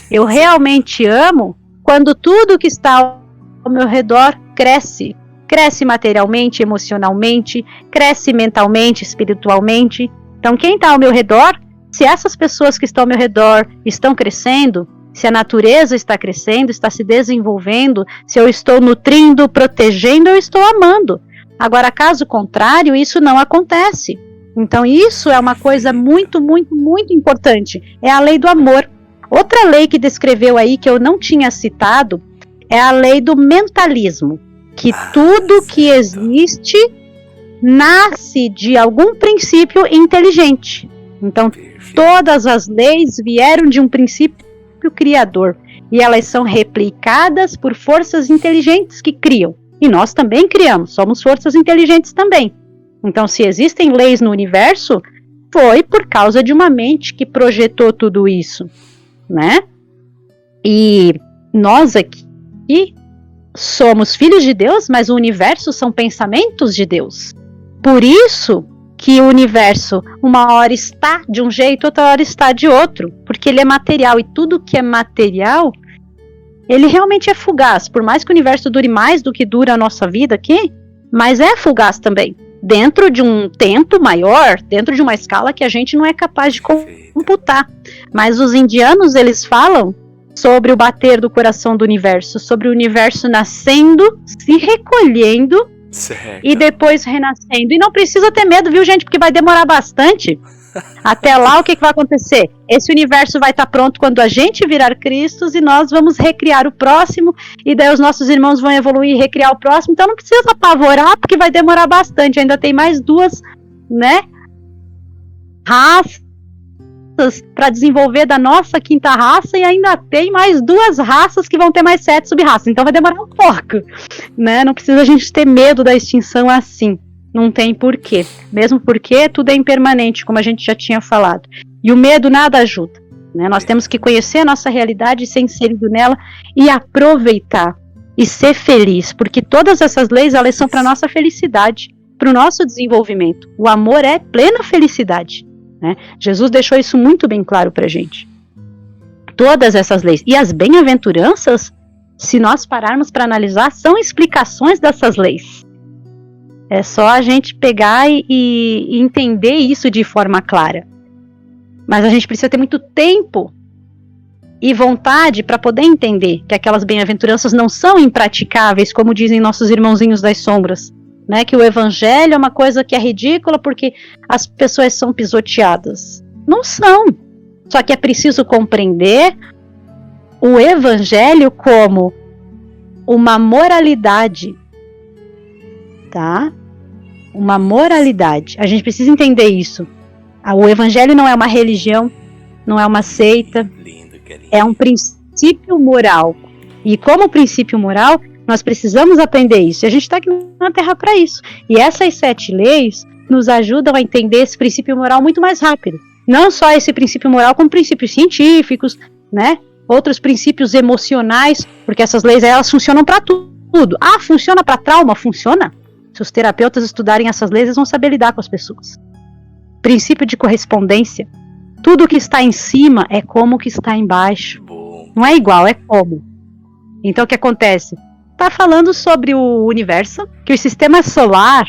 Eu realmente amo quando tudo que está ao meu redor cresce. Cresce materialmente, emocionalmente, cresce mentalmente, espiritualmente. Então quem está ao meu redor, se essas pessoas que estão ao meu redor estão crescendo, se a natureza está crescendo, está se desenvolvendo, se eu estou nutrindo, protegendo, eu estou amando. Agora, caso contrário, isso não acontece. Então isso é uma coisa muito, muito, muito importante. É a lei do amor. Outra lei que descreveu aí, que eu não tinha citado, é a lei do mentalismo. Que tudo que existe nasce de algum princípio inteligente. Então todas as leis vieram de um princípio criador. E elas são replicadas por forças inteligentes que criam. E nós também criamos, somos forças inteligentes também. Então, se existem leis no universo, foi por causa de uma mente que projetou tudo isso, né? E nós aqui somos filhos de Deus, mas o universo são pensamentos de Deus. Por isso que o universo, uma hora está de um jeito, outra hora está de outro, porque ele é material, e tudo que é material, ele realmente é fugaz. Por mais que o universo dure mais do que dura a nossa vida aqui, mas é fugaz também. Dentro de um tempo maior, dentro de uma escala que a gente não é capaz de computar. Mas os indianos, eles falam sobre o bater do coração do universo, sobre o universo nascendo, se recolhendo, certo, e depois renascendo. E não precisa ter medo, viu, gente, porque vai demorar bastante. Até lá, o que vai acontecer? Esse universo vai estar pronto quando a gente virar Cristos, e nós vamos recriar o próximo, e daí os nossos irmãos vão evoluir e recriar o próximo. Então não precisa apavorar, porque vai demorar bastante. Ainda tem mais duas, né, raças para desenvolver da nossa quinta raça, e ainda tem mais duas raças que vão ter mais 7 sub-raças. Então vai demorar um pouco, né? Não precisa a gente ter medo da extinção assim. Não tem porquê. Mesmo porque tudo é impermanente, como a gente já tinha falado. E o medo nada ajuda, né? Nós temos que conhecer a nossa realidade, ser inserido nela e aproveitar e ser feliz, porque todas essas leis, elas são para nossa felicidade, para o nosso desenvolvimento. O amor é plena felicidade, né? Jesus deixou isso muito bem claro para a gente. Todas essas leis. E as bem-aventuranças, se nós pararmos para analisar, são explicações dessas leis. É só a gente pegar e entender isso de forma clara. Mas a gente precisa ter muito tempo e vontade para poder entender que aquelas bem-aventuranças não são impraticáveis, como dizem nossos irmãozinhos das sombras, né? Que o evangelho é uma coisa que é ridícula porque as pessoas são pisoteadas. Não são. Só que é preciso compreender o evangelho como uma moralidade, tá? Uma moralidade. A gente precisa entender isso. O evangelho não é uma religião, não é uma seita, é um princípio moral. E como princípio moral, nós precisamos aprender isso. E a gente está aqui na Terra para isso. E essas 7 leis nos ajudam a entender esse princípio moral muito mais rápido. Não só esse princípio moral, como princípios científicos, né? Outros princípios emocionais, porque essas leis elas funcionam para tudo. Ah, funciona para trauma? Funciona. Se os terapeutas estudarem essas leis, eles vão saber lidar com as pessoas. Princípio de correspondência. Tudo que está em cima é como que está embaixo. Não é igual, é como. Então o que acontece? Está falando sobre o universo, que o sistema solar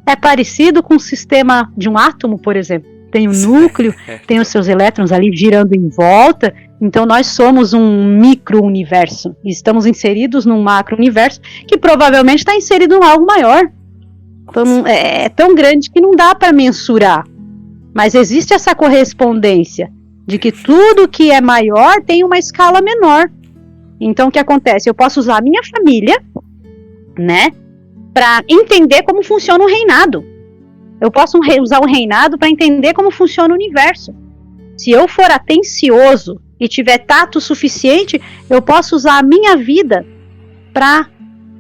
é parecido com o sistema de um átomo, por exemplo. Tem o núcleo, tem os seus elétrons ali girando em volta. Então nós somos um micro-universo. E estamos inseridos num macro-universo que provavelmente está inserido em algo maior. Então, é tão grande que não dá para mensurar. Mas existe essa correspondência de que tudo que é maior tem uma escala menor. Então o que acontece? Eu posso usar a minha família, né, para entender como funciona um reinado. Eu posso usar um reinado para entender como funciona o universo. Se eu for atencioso e tiver tato suficiente, eu posso usar a minha vida para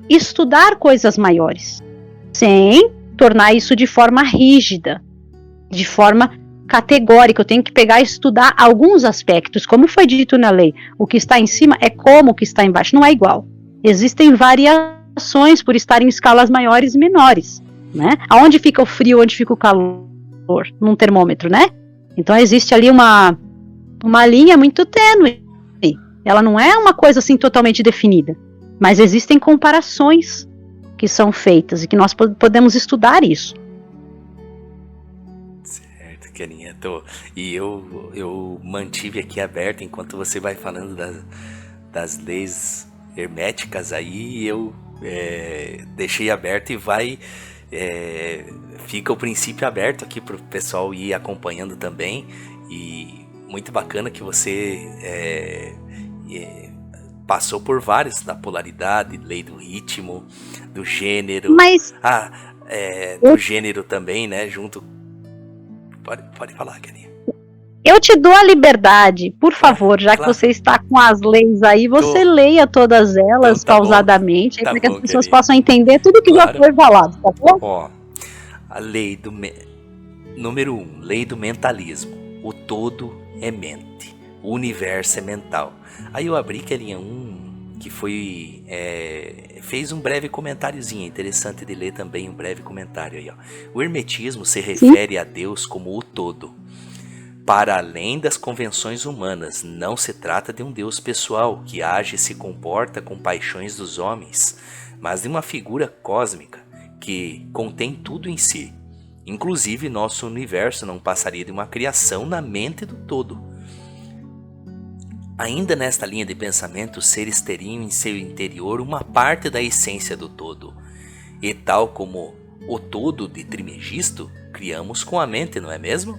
estudar coisas maiores, sem tornar isso de forma rígida, de forma categórica. Eu tenho que pegar e estudar alguns aspectos, como foi dito na lei. O que está em cima é como o que está embaixo, não é igual. Existem variações por estar em escalas maiores e menores, né? Aonde fica o frio, onde fica o calor? Num termômetro, né? Então existe ali uma linha muito tênue. Ela não é uma coisa assim totalmente definida, mas existem comparações que são feitas e que nós podemos estudar isso. Certo, Kelinha. E eu mantive aqui aberto enquanto você vai falando das leis herméticas aí, eu deixei aberto e fica o princípio aberto aqui para o pessoal ir acompanhando também. E muito bacana que você passou por vários, da polaridade, lei do ritmo, do gênero. Mas do gênero também, né? Junto. Pode falar, Kelinha. Eu te dou a liberdade, por favor, já que você está com as leis aí, você leia todas elas então, pausadamente, para que as pessoas possam entender tudo que já foi falado, tá bom? Ó, a lei do número 1, lei do mentalismo. O todo é mente, o universo é mental. Aí eu abri, Kelinha, que foi fez um breve comentáriozinho, interessante de ler também um breve comentário aí, ó. O hermetismo se refere a Deus como o todo, para além das convenções humanas. Não se trata de um Deus pessoal que age e se comporta com paixões dos homens, mas de uma figura cósmica que contém tudo em si. Inclusive, nosso universo não passaria de uma criação na mente do todo. Ainda nesta linha de pensamento, os seres teriam em seu interior uma parte da essência do todo. E tal como o todo de Trimegisto, criamos com a mente, não é mesmo?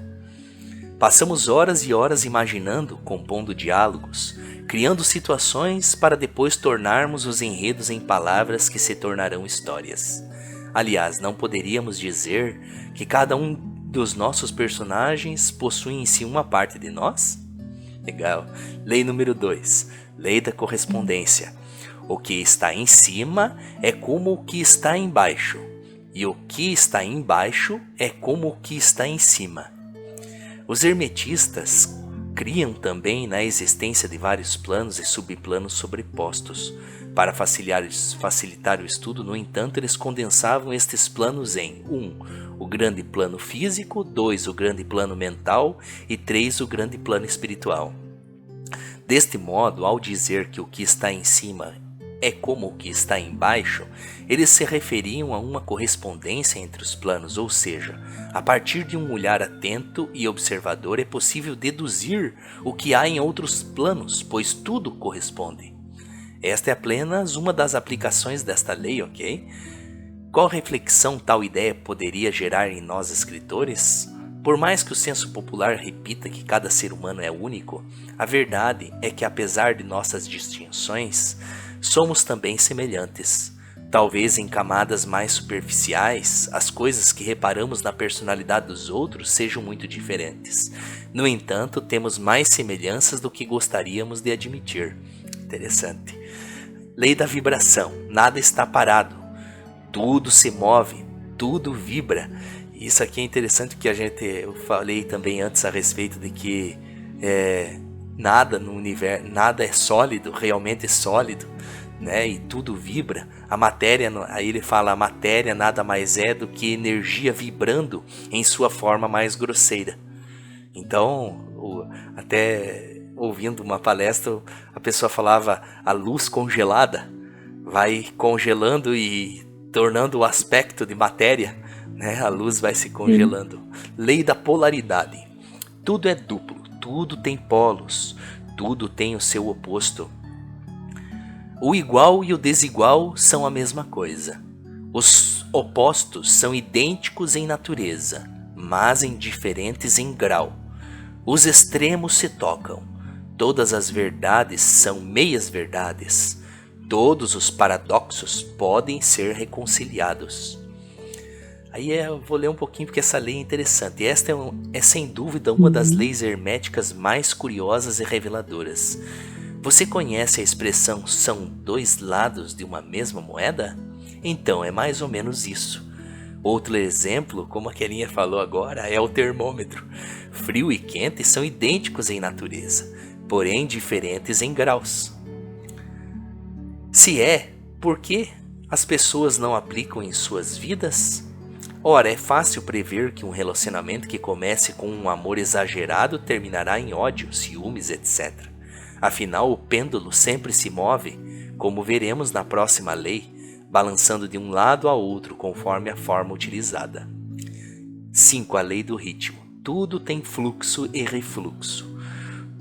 Passamos horas e horas imaginando, compondo diálogos, criando situações para depois tornarmos os enredos em palavras que se tornarão histórias. Aliás, não poderíamos dizer que cada um dos nossos personagens possui em si uma parte de nós? Legal. Lei número 2. Lei da correspondência. O que está em cima é como o que está embaixo, e o que está embaixo é como o que está em cima. Os hermetistas criam também na existência de vários planos e subplanos sobrepostos. Para facilitar o estudo, no entanto, eles condensavam estes planos em 1. O grande plano físico, 2. O grande plano mental e 3. O grande plano espiritual. Deste modo, ao dizer que o que está em cima é como o que está embaixo, eles se referiam a uma correspondência entre os planos, ou seja, a partir de um olhar atento e observador é possível deduzir o que há em outros planos, pois tudo corresponde. Esta é apenas uma das aplicações desta lei, ok? Qual reflexão tal ideia poderia gerar em nós escritores? Por mais que o senso popular repita que cada ser humano é único, a verdade é que apesar de nossas distinções, somos também semelhantes. Talvez em camadas mais superficiais, as coisas que reparamos na personalidade dos outros sejam muito diferentes. No entanto, temos mais semelhanças do que gostaríamos de admitir. Interessante. Lei da vibração. Nada está parado. Tudo se move, tudo vibra. Isso aqui é interessante porque eu falei também antes a respeito de que nada no universo, nada é sólido, realmente é sólido, né? E tudo vibra. A matéria, aí ele fala, a matéria nada mais é do que energia vibrando em sua forma mais grosseira. Então, até ouvindo uma palestra, a pessoa falava a luz congelada vai congelando e tornando o aspecto de matéria, né? A luz vai se congelando. Lei da polaridade. Tudo é duplo, tudo tem polos, tudo tem o seu oposto. O igual e o desigual são a mesma coisa. Os opostos são idênticos em natureza, mas indiferentes em grau. Os extremos se tocam. Todas as verdades são meias verdades. Todos os paradoxos podem ser reconciliados. Aí eu vou ler um pouquinho porque essa lei é interessante. Esta é sem dúvida uma das leis herméticas mais curiosas e reveladoras. Você conhece a expressão são dois lados de uma mesma moeda? Então é mais ou menos isso. Outro exemplo, como a Kelinha falou agora, é o termômetro. Frio e quente são idênticos em natureza, porém diferentes em graus. Se é, por que as pessoas não aplicam em suas vidas? Ora, é fácil prever que um relacionamento que comece com um amor exagerado terminará em ódio, ciúmes, etc. Afinal, o pêndulo sempre se move, como veremos na próxima lei, balançando de um lado a outro conforme a forma utilizada. 5. A lei do ritmo. Tudo tem fluxo e refluxo.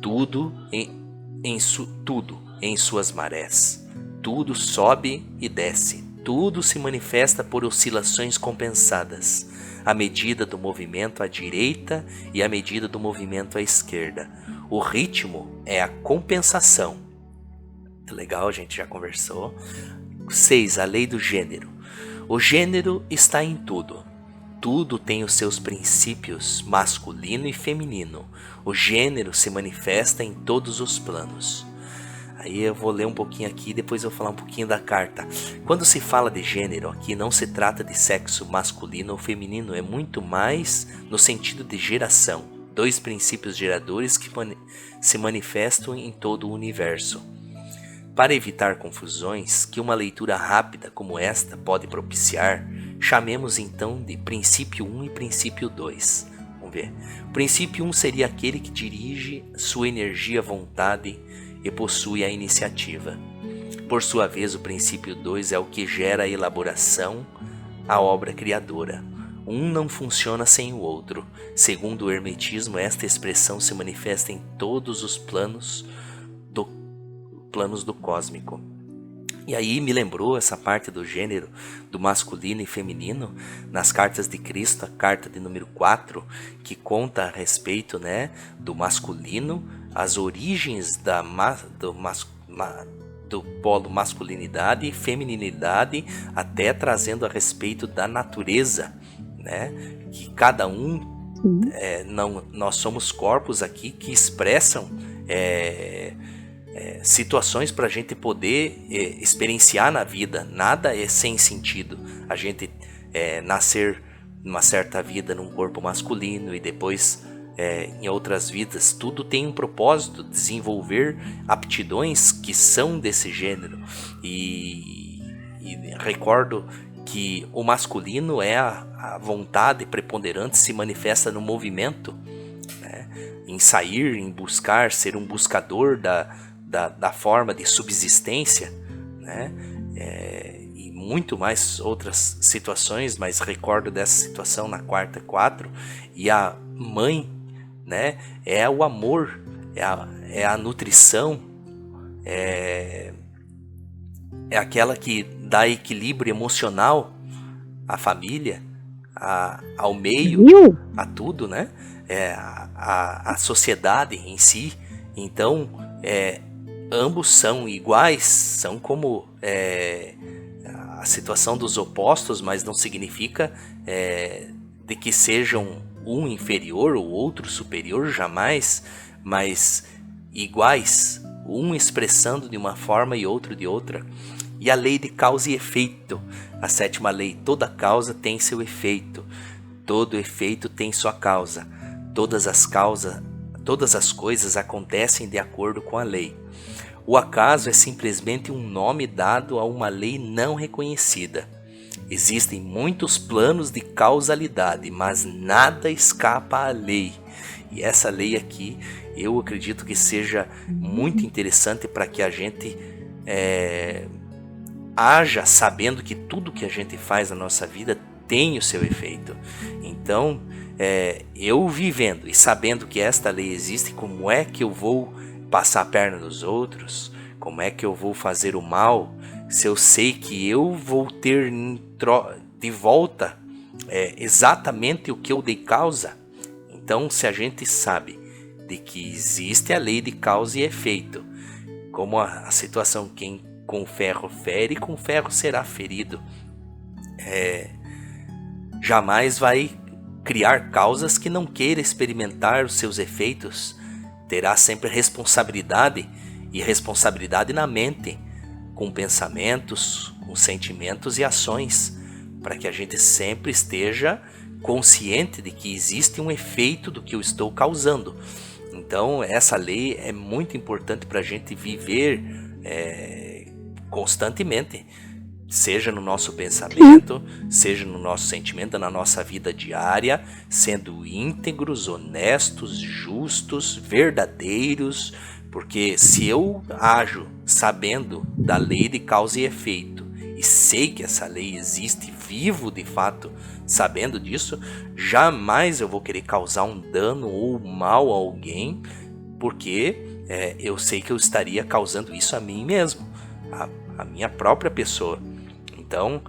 Tudo em suas marés. Tudo sobe e desce. Tudo se manifesta por oscilações compensadas, a medida do movimento à direita e a medida do movimento à esquerda. O ritmo é a compensação. Muito legal, a gente já conversou. 6. A lei do gênero. O gênero está em tudo. Tudo tem os seus princípios masculino e feminino. O gênero se manifesta em todos os planos. Aí eu vou ler um pouquinho aqui e depois eu vou falar um pouquinho da carta. Quando se fala de gênero, aqui não se trata de sexo masculino ou feminino, é muito mais no sentido de geração. Dois princípios geradores que se manifestam em todo o universo. Para evitar confusões que uma leitura rápida como esta pode propiciar, chamemos então de princípio 1 e princípio 2. Vamos ver. O princípio 1 seria aquele que dirige sua energia à vontade e possui a iniciativa. Por sua vez, o princípio 2 é o que gera a elaboração, a obra criadora. Um não funciona sem o outro. Segundo o hermetismo, esta expressão se manifesta em todos os planos do cósmico. E aí me lembrou essa parte do gênero, do masculino e feminino, nas cartas de Cristo, a carta de número 4, que conta a respeito, né, do masculino, as origens do polo masculinidade e feminilidade, até trazendo a respeito da natureza, né, que cada um, nós somos corpos aqui que expressam situações para a gente poder experienciar na vida. Nada é sem sentido. A gente nascer numa certa vida num corpo masculino e depois em outras vidas. Tudo tem um propósito, desenvolver aptidões que são desse gênero. E recordo que o masculino é a vontade preponderante, se manifesta no movimento, né? Em sair, em buscar, ser um buscador da forma de subsistência, né? E muito mais outras situações, mas recordo dessa situação na quarta 4. E a mãe, né, é o amor, é a nutrição, é aquela que dá equilíbrio emocional à família, ao meio, a tudo, né? A sociedade em si. Então, ambos são iguais, são como a situação dos opostos, mas não significa de que sejam um inferior ou outro superior, jamais, mas iguais, um expressando de uma forma e outro de outra. E a lei de causa e efeito, a 7ª lei: toda causa tem seu efeito, todo efeito tem sua causa, todas as coisas acontecem de acordo com a lei. O acaso é simplesmente um nome dado a uma lei não reconhecida. Existem muitos planos de causalidade, mas nada escapa à lei. E essa lei aqui, eu acredito que seja muito interessante para que a gente haja sabendo que tudo que a gente faz na nossa vida tem o seu efeito. Então, eu vivendo e sabendo que esta lei existe, como é que eu vou passar a perna nos outros? Como é que eu vou fazer o mal se eu sei que eu vou ter de volta exatamente o que eu dei causa? Então, se a gente sabe de que existe a lei de causa e efeito, como a situação: quem com ferro fere, com ferro será ferido, jamais vai criar causas que não queira experimentar os seus efeitos. Terá sempre responsabilidade, e responsabilidade na mente, com pensamentos, com sentimentos e ações, para que a gente sempre esteja consciente de que existe um efeito do que eu estou causando. Então, essa lei é muito importante para a gente viver constantemente, seja no nosso pensamento, seja no nosso sentimento, na nossa vida diária, sendo íntegros, honestos, justos, verdadeiros, porque se eu ajo sabendo da lei de causa e efeito e sei que essa lei existe, vivo de fato sabendo disso, jamais eu vou querer causar um dano ou mal a alguém, porque eu sei que eu estaria causando isso a mim mesmo, a minha própria pessoa. Então,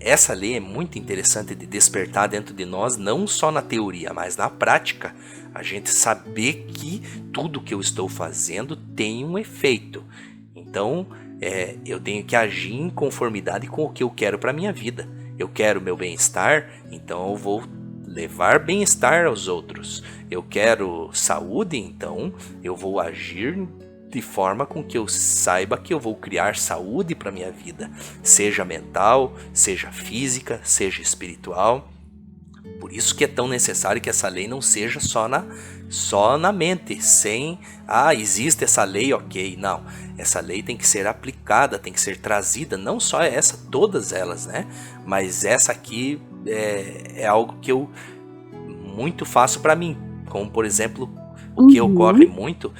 essa lei é muito interessante de despertar dentro de nós, não só na teoria, mas na prática. A gente saber que tudo que eu estou fazendo tem um efeito. Então, eu tenho que agir em conformidade com o que eu quero para a minha vida. Eu quero meu bem-estar, então eu vou levar bem-estar aos outros. Eu quero saúde, então eu vou agir de forma com que eu saiba que eu vou criar saúde para minha vida, seja mental, seja física, seja espiritual. Por isso que é tão necessário que essa lei não seja só na mente, sem, existe essa lei, ok. Não, essa lei tem que ser aplicada, tem que ser trazida, não só essa, todas elas, né? Mas essa aqui é algo que eu muito faço para mim, como por exemplo, o que ocorre muito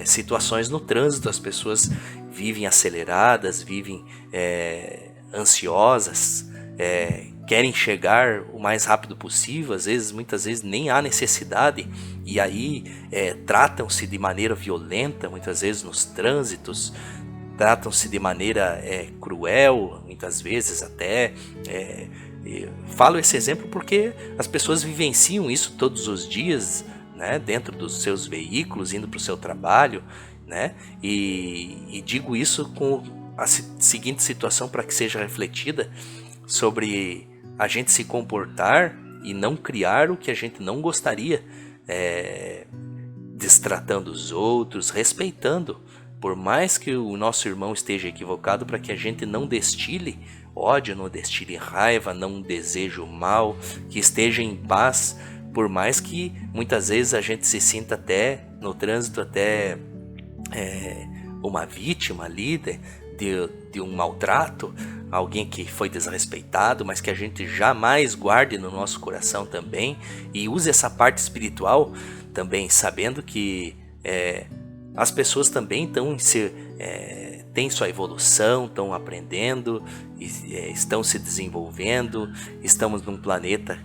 situações no trânsito. As pessoas vivem aceleradas, vivem ansiosas, querem chegar o mais rápido possível, muitas vezes nem há necessidade, e aí tratam-se de maneira violenta, muitas vezes nos trânsitos, tratam-se de maneira cruel, muitas vezes até. Falo esse exemplo porque as pessoas vivenciam isso todos os dias, né, dentro dos seus veículos, indo para o seu trabalho, né, e digo isso com a seguinte situação para que seja refletida sobre a gente se comportar e não criar o que a gente não gostaria, destratando os outros, respeitando, por mais que o nosso irmão esteja equivocado, para que a gente não destile ódio, não destile raiva, não desejo mal, que esteja em paz, Por mais que muitas vezes a gente se sinta até no trânsito até uma vítima ali de um maltrato, alguém que foi desrespeitado, mas que a gente jamais guarde no nosso coração também, e use essa parte espiritual também, sabendo que as pessoas também têm sua evolução, estão aprendendo, estão se desenvolvendo. Estamos num planeta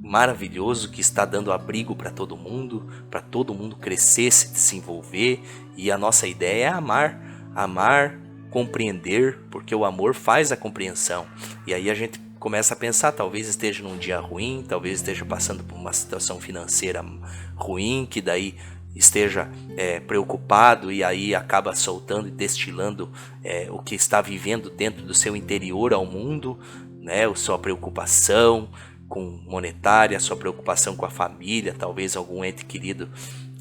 maravilhoso que está dando abrigo para todo mundo crescer, se desenvolver, e a nossa ideia é amar, compreender, porque o amor faz a compreensão. E aí a gente começa a pensar, talvez esteja num dia ruim, talvez esteja passando por uma situação financeira ruim, que daí esteja preocupado, e aí acaba soltando e destilando o que está vivendo dentro do seu interior ao mundo, né? A sua preocupação com monetária, a sua preocupação com a família, talvez algum ente querido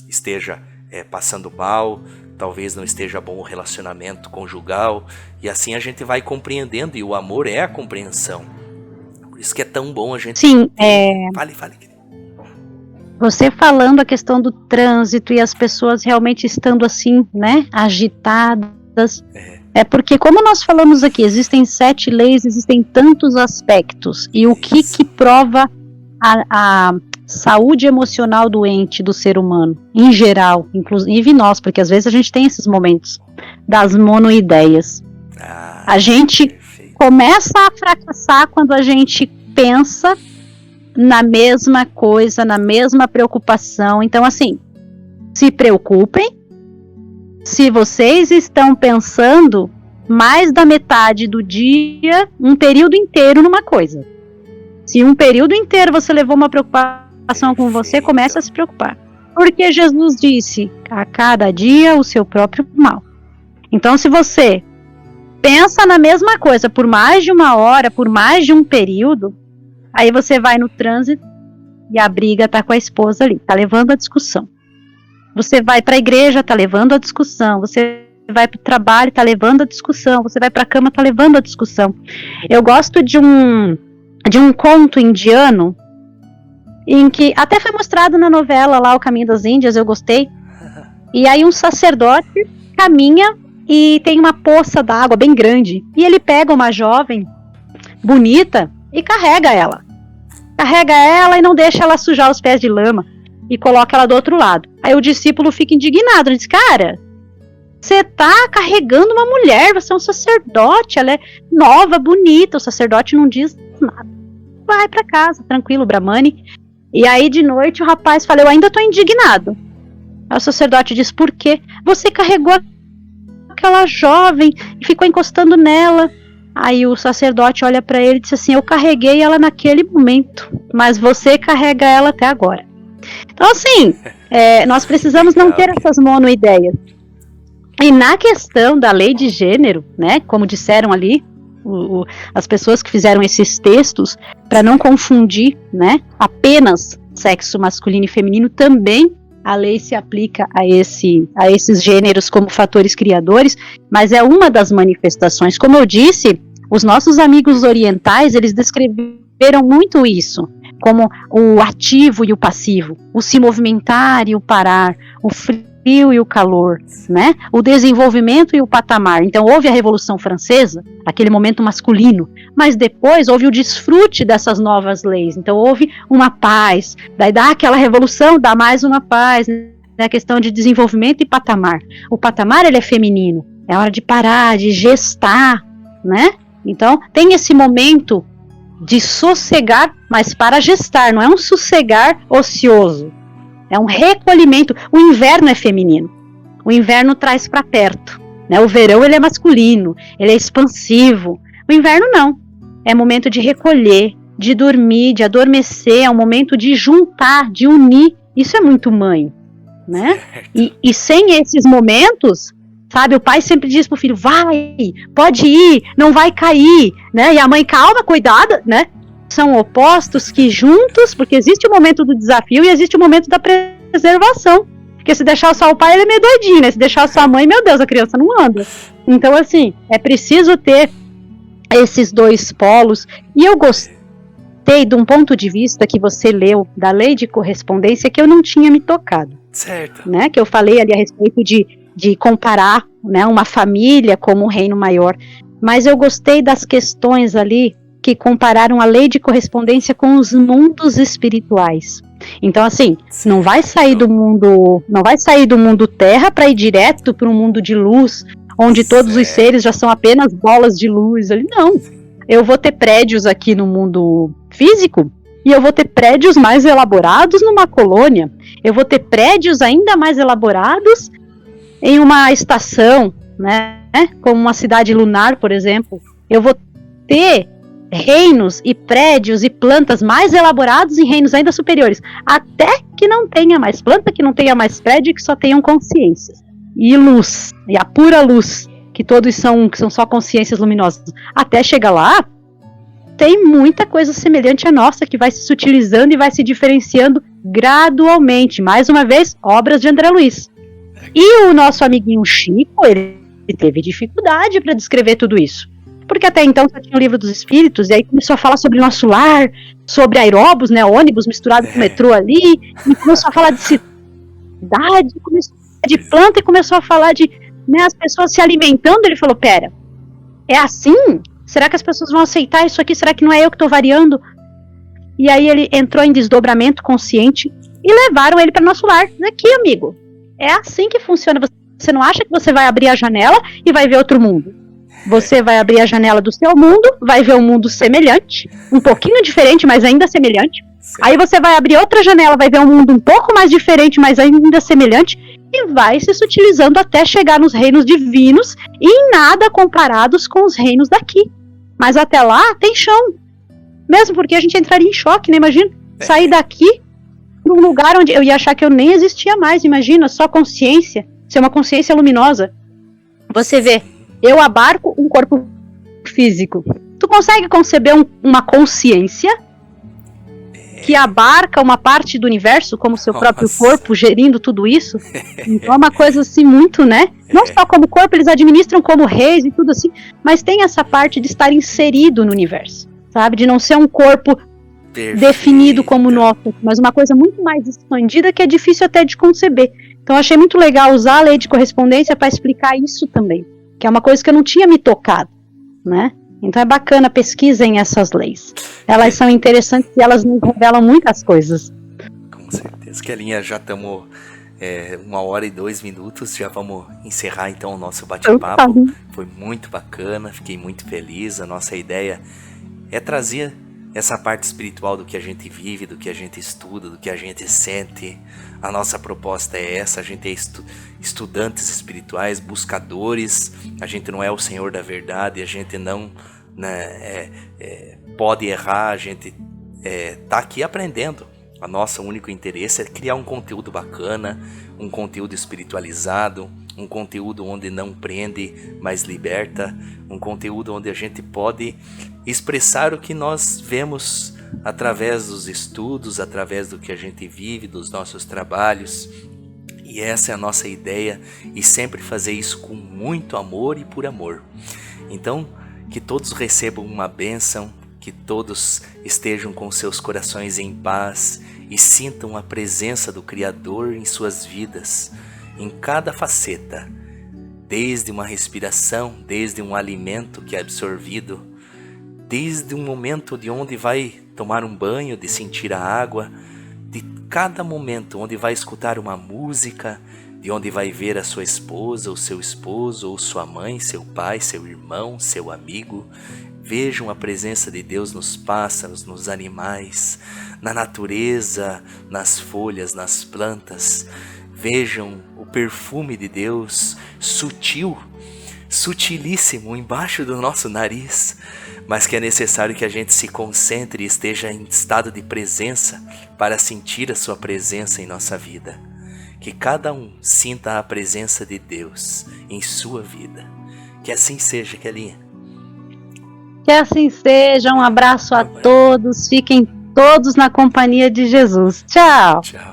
esteja passando mal, talvez não esteja bom o relacionamento conjugal, e assim a gente vai compreendendo, e o amor é a compreensão. Por isso que é tão bom a gente... Sim, Fale. Você falando a questão do trânsito e as pessoas realmente estando assim, né, agitadas, porque como nós falamos aqui, existem 7 leis, existem tantos aspectos, e o que prova a saúde emocional doente do ser humano, em geral, inclusive nós, porque às vezes a gente tem esses momentos das monoideias. A gente começa a fracassar quando a gente pensa na mesma coisa, na mesma preocupação. Então, assim, se preocupem se vocês estão pensando mais da metade do dia, um período inteiro numa coisa. Se um período inteiro você levou uma preocupação com você, comece a se preocupar. Porque Jesus disse, a cada dia o seu próprio mal. Então, se você pensa na mesma coisa por mais de uma hora, por mais de um período, aí você vai no trânsito e a briga tá com a esposa ali, tá levando a discussão. Você vai para a igreja, tá levando a discussão. Você vai para o trabalho, tá levando a discussão. Você vai para a cama, tá levando a discussão. Eu gosto de um conto indiano, em que até foi mostrado na novela lá, O Caminho das Índias, eu gostei. E aí um sacerdote caminha e tem uma poça d'água bem grande. E ele pega uma jovem bonita e carrega ela. Carrega ela e não deixa ela sujar os pés de lama. E coloca ela do outro lado. Aí o discípulo fica indignado. Ele diz, cara, você tá carregando uma mulher, você é um sacerdote, ela é nova, bonita. O sacerdote não diz nada. Vai pra casa, tranquilo, Brahmani. E aí de noite o rapaz fala, eu ainda tô indignado. Aí o sacerdote diz, por quê? Você carregou aquela jovem e ficou encostando nela. Aí o sacerdote olha pra ele e diz assim, eu carreguei ela naquele momento, mas você carrega ela até agora. Então assim, nós precisamos não ter essas monoideias. E na questão da lei de gênero, né, como disseram ali, as pessoas que fizeram esses textos, para não confundir, né, apenas sexo masculino e feminino, também a lei se aplica a esses gêneros como fatores criadores, mas é uma das manifestações. Como eu disse, os nossos amigos orientais, eles descreveram muito isso, como o ativo e o passivo, o se movimentar e o parar, o frio e o calor, né? O desenvolvimento e o patamar. Então houve a Revolução Francesa, aquele momento masculino, mas depois houve o desfrute dessas novas leis. Então houve uma paz, daí dá aquela revolução, dá mais uma paz, né? A questão de desenvolvimento e patamar. O patamar, ele é feminino, é hora de parar, de gestar, né? Então tem esse momento de sossegar, mas para gestar, não é um sossegar ocioso, é um recolhimento. O inverno é feminino, o inverno traz para perto, né? O verão ele é masculino, ele é expansivo. O inverno não, é momento de recolher, de dormir, de adormecer, é um momento de juntar, de unir. Isso é muito mãe, né? E sem esses momentos, sabe, o pai sempre diz pro filho, vai, pode ir, não vai cair, né? E a mãe, calma, cuidado, né? São opostos que juntos, porque existe o momento do desafio e existe o momento da preservação. Porque se deixar só o pai, ele é meio doidinho, né? Se deixar só a mãe, meu Deus, a criança não anda. Então, assim, é preciso ter esses dois polos. E eu gostei gostei de um ponto de vista que você leu da lei de correspondência que eu não tinha me tocado. Certo. Né? Que eu falei ali a respeito de comparar, né, uma família como um reino maior. Mas eu gostei das questões ali que compararam a lei de correspondência com os mundos espirituais. Então, assim, não vai sair do mundo terra para ir direto para um mundo de luz, onde todos os seres já são apenas bolas de luz ali. Não. Eu vou ter prédios aqui no mundo físico e eu vou ter prédios mais elaborados numa colônia. Eu vou ter prédios ainda mais elaborados em uma estação, né? Como uma cidade lunar, por exemplo. Eu vou ter reinos e prédios e plantas mais elaborados em reinos ainda superiores, até que não tenha mais planta, que não tenha mais prédio, que só tenham consciências e luz, e a pura luz, que todos são só consciências luminosas. Até chegar lá, tem muita coisa semelhante à nossa, que vai se sutilizando e vai se diferenciando gradualmente. Mais uma vez, obras de André Luiz. E o nosso amiguinho Chico, ele teve dificuldade para descrever tudo isso. Porque até então só tinha o Livro dos Espíritos, e aí começou a falar sobre o nosso lar, sobre aeróbus, né, ônibus misturado com metrô ali, e começou a falar de cidade, começou a falar de planta, e começou a falar de, né, as pessoas se alimentando. Ele falou, pera, é assim? Será que as pessoas vão aceitar isso aqui? Será que não é eu que estou variando? E aí ele entrou em desdobramento consciente e levaram ele para nosso lar. Aqui, amigo, é assim que funciona. Você não acha que você vai abrir a janela e vai ver outro mundo? Você vai abrir a janela do seu mundo, vai ver um mundo semelhante, um pouquinho diferente, mas ainda semelhante. Sim. Aí você vai abrir outra janela, vai ver um mundo um pouco mais diferente, mas ainda semelhante, e vai se sutilizando até chegar nos reinos divinos, e em nada comparados com os reinos daqui. Mas até lá tem chão. Mesmo porque a gente entraria em choque, né? Imagina, sair daqui para um lugar onde eu ia achar que eu nem existia mais. Imagina, só consciência, ser uma consciência luminosa. Você vê, eu abarco um corpo físico. Tu consegue conceber uma consciência que abarca uma parte do universo, como seu próprio corpo, gerindo tudo isso? Então é uma coisa assim muito, né? Não só como corpo, eles administram como reis e tudo assim, mas tem essa parte de estar inserido no universo, sabe? De não ser um corpo definido como o nosso, mas uma coisa muito mais expandida que é difícil até de conceber. Então eu achei muito legal usar a lei de correspondência para explicar isso também, que é uma coisa que eu não tinha me tocado, né? Então é bacana, pesquisem essas leis. Elas são interessantes e elas nos revelam muitas coisas. Com certeza. Kelinha, já estamos 1h02, já vamos encerrar então o nosso bate-papo. Foi muito bacana, fiquei muito feliz. A nossa ideia é trazer essa parte espiritual do que a gente vive, do que a gente estuda, do que a gente sente. A nossa proposta é essa, a gente é estudantes espirituais, buscadores, a gente não é o Senhor da verdade, a gente não, né, pode errar, a gente tá aqui aprendendo. O nosso único interesse é criar um conteúdo bacana, um conteúdo espiritualizado, um conteúdo onde não prende, mas liberta, um conteúdo onde a gente pode expressar o que nós vemos através dos estudos, através do que a gente vive, dos nossos trabalhos. E essa é a nossa ideia, e sempre fazer isso com muito amor e por amor. Então, que todos recebam uma bênção, que todos estejam com seus corações em paz e sintam a presença do Criador em suas vidas, em cada faceta, desde uma respiração, desde um alimento que é absorvido, desde um momento de onde vai tomar um banho, de sentir a água, de cada momento onde vai escutar uma música, de onde vai ver a sua esposa, ou seu esposo, ou sua mãe, seu pai, seu irmão, seu amigo. Vejam a presença de Deus nos pássaros, nos animais, na natureza, nas folhas, nas plantas. Vejam o perfume de Deus sutil, sutilíssimo embaixo do nosso nariz, mas que é necessário que a gente se concentre e esteja em estado de presença para sentir a sua presença em nossa vida. Que cada um sinta a presença de Deus em sua vida. Que assim seja, Kelinha. Que assim seja. Um abraço a todos. Fiquem todos na companhia de Jesus. Tchau. Tchau.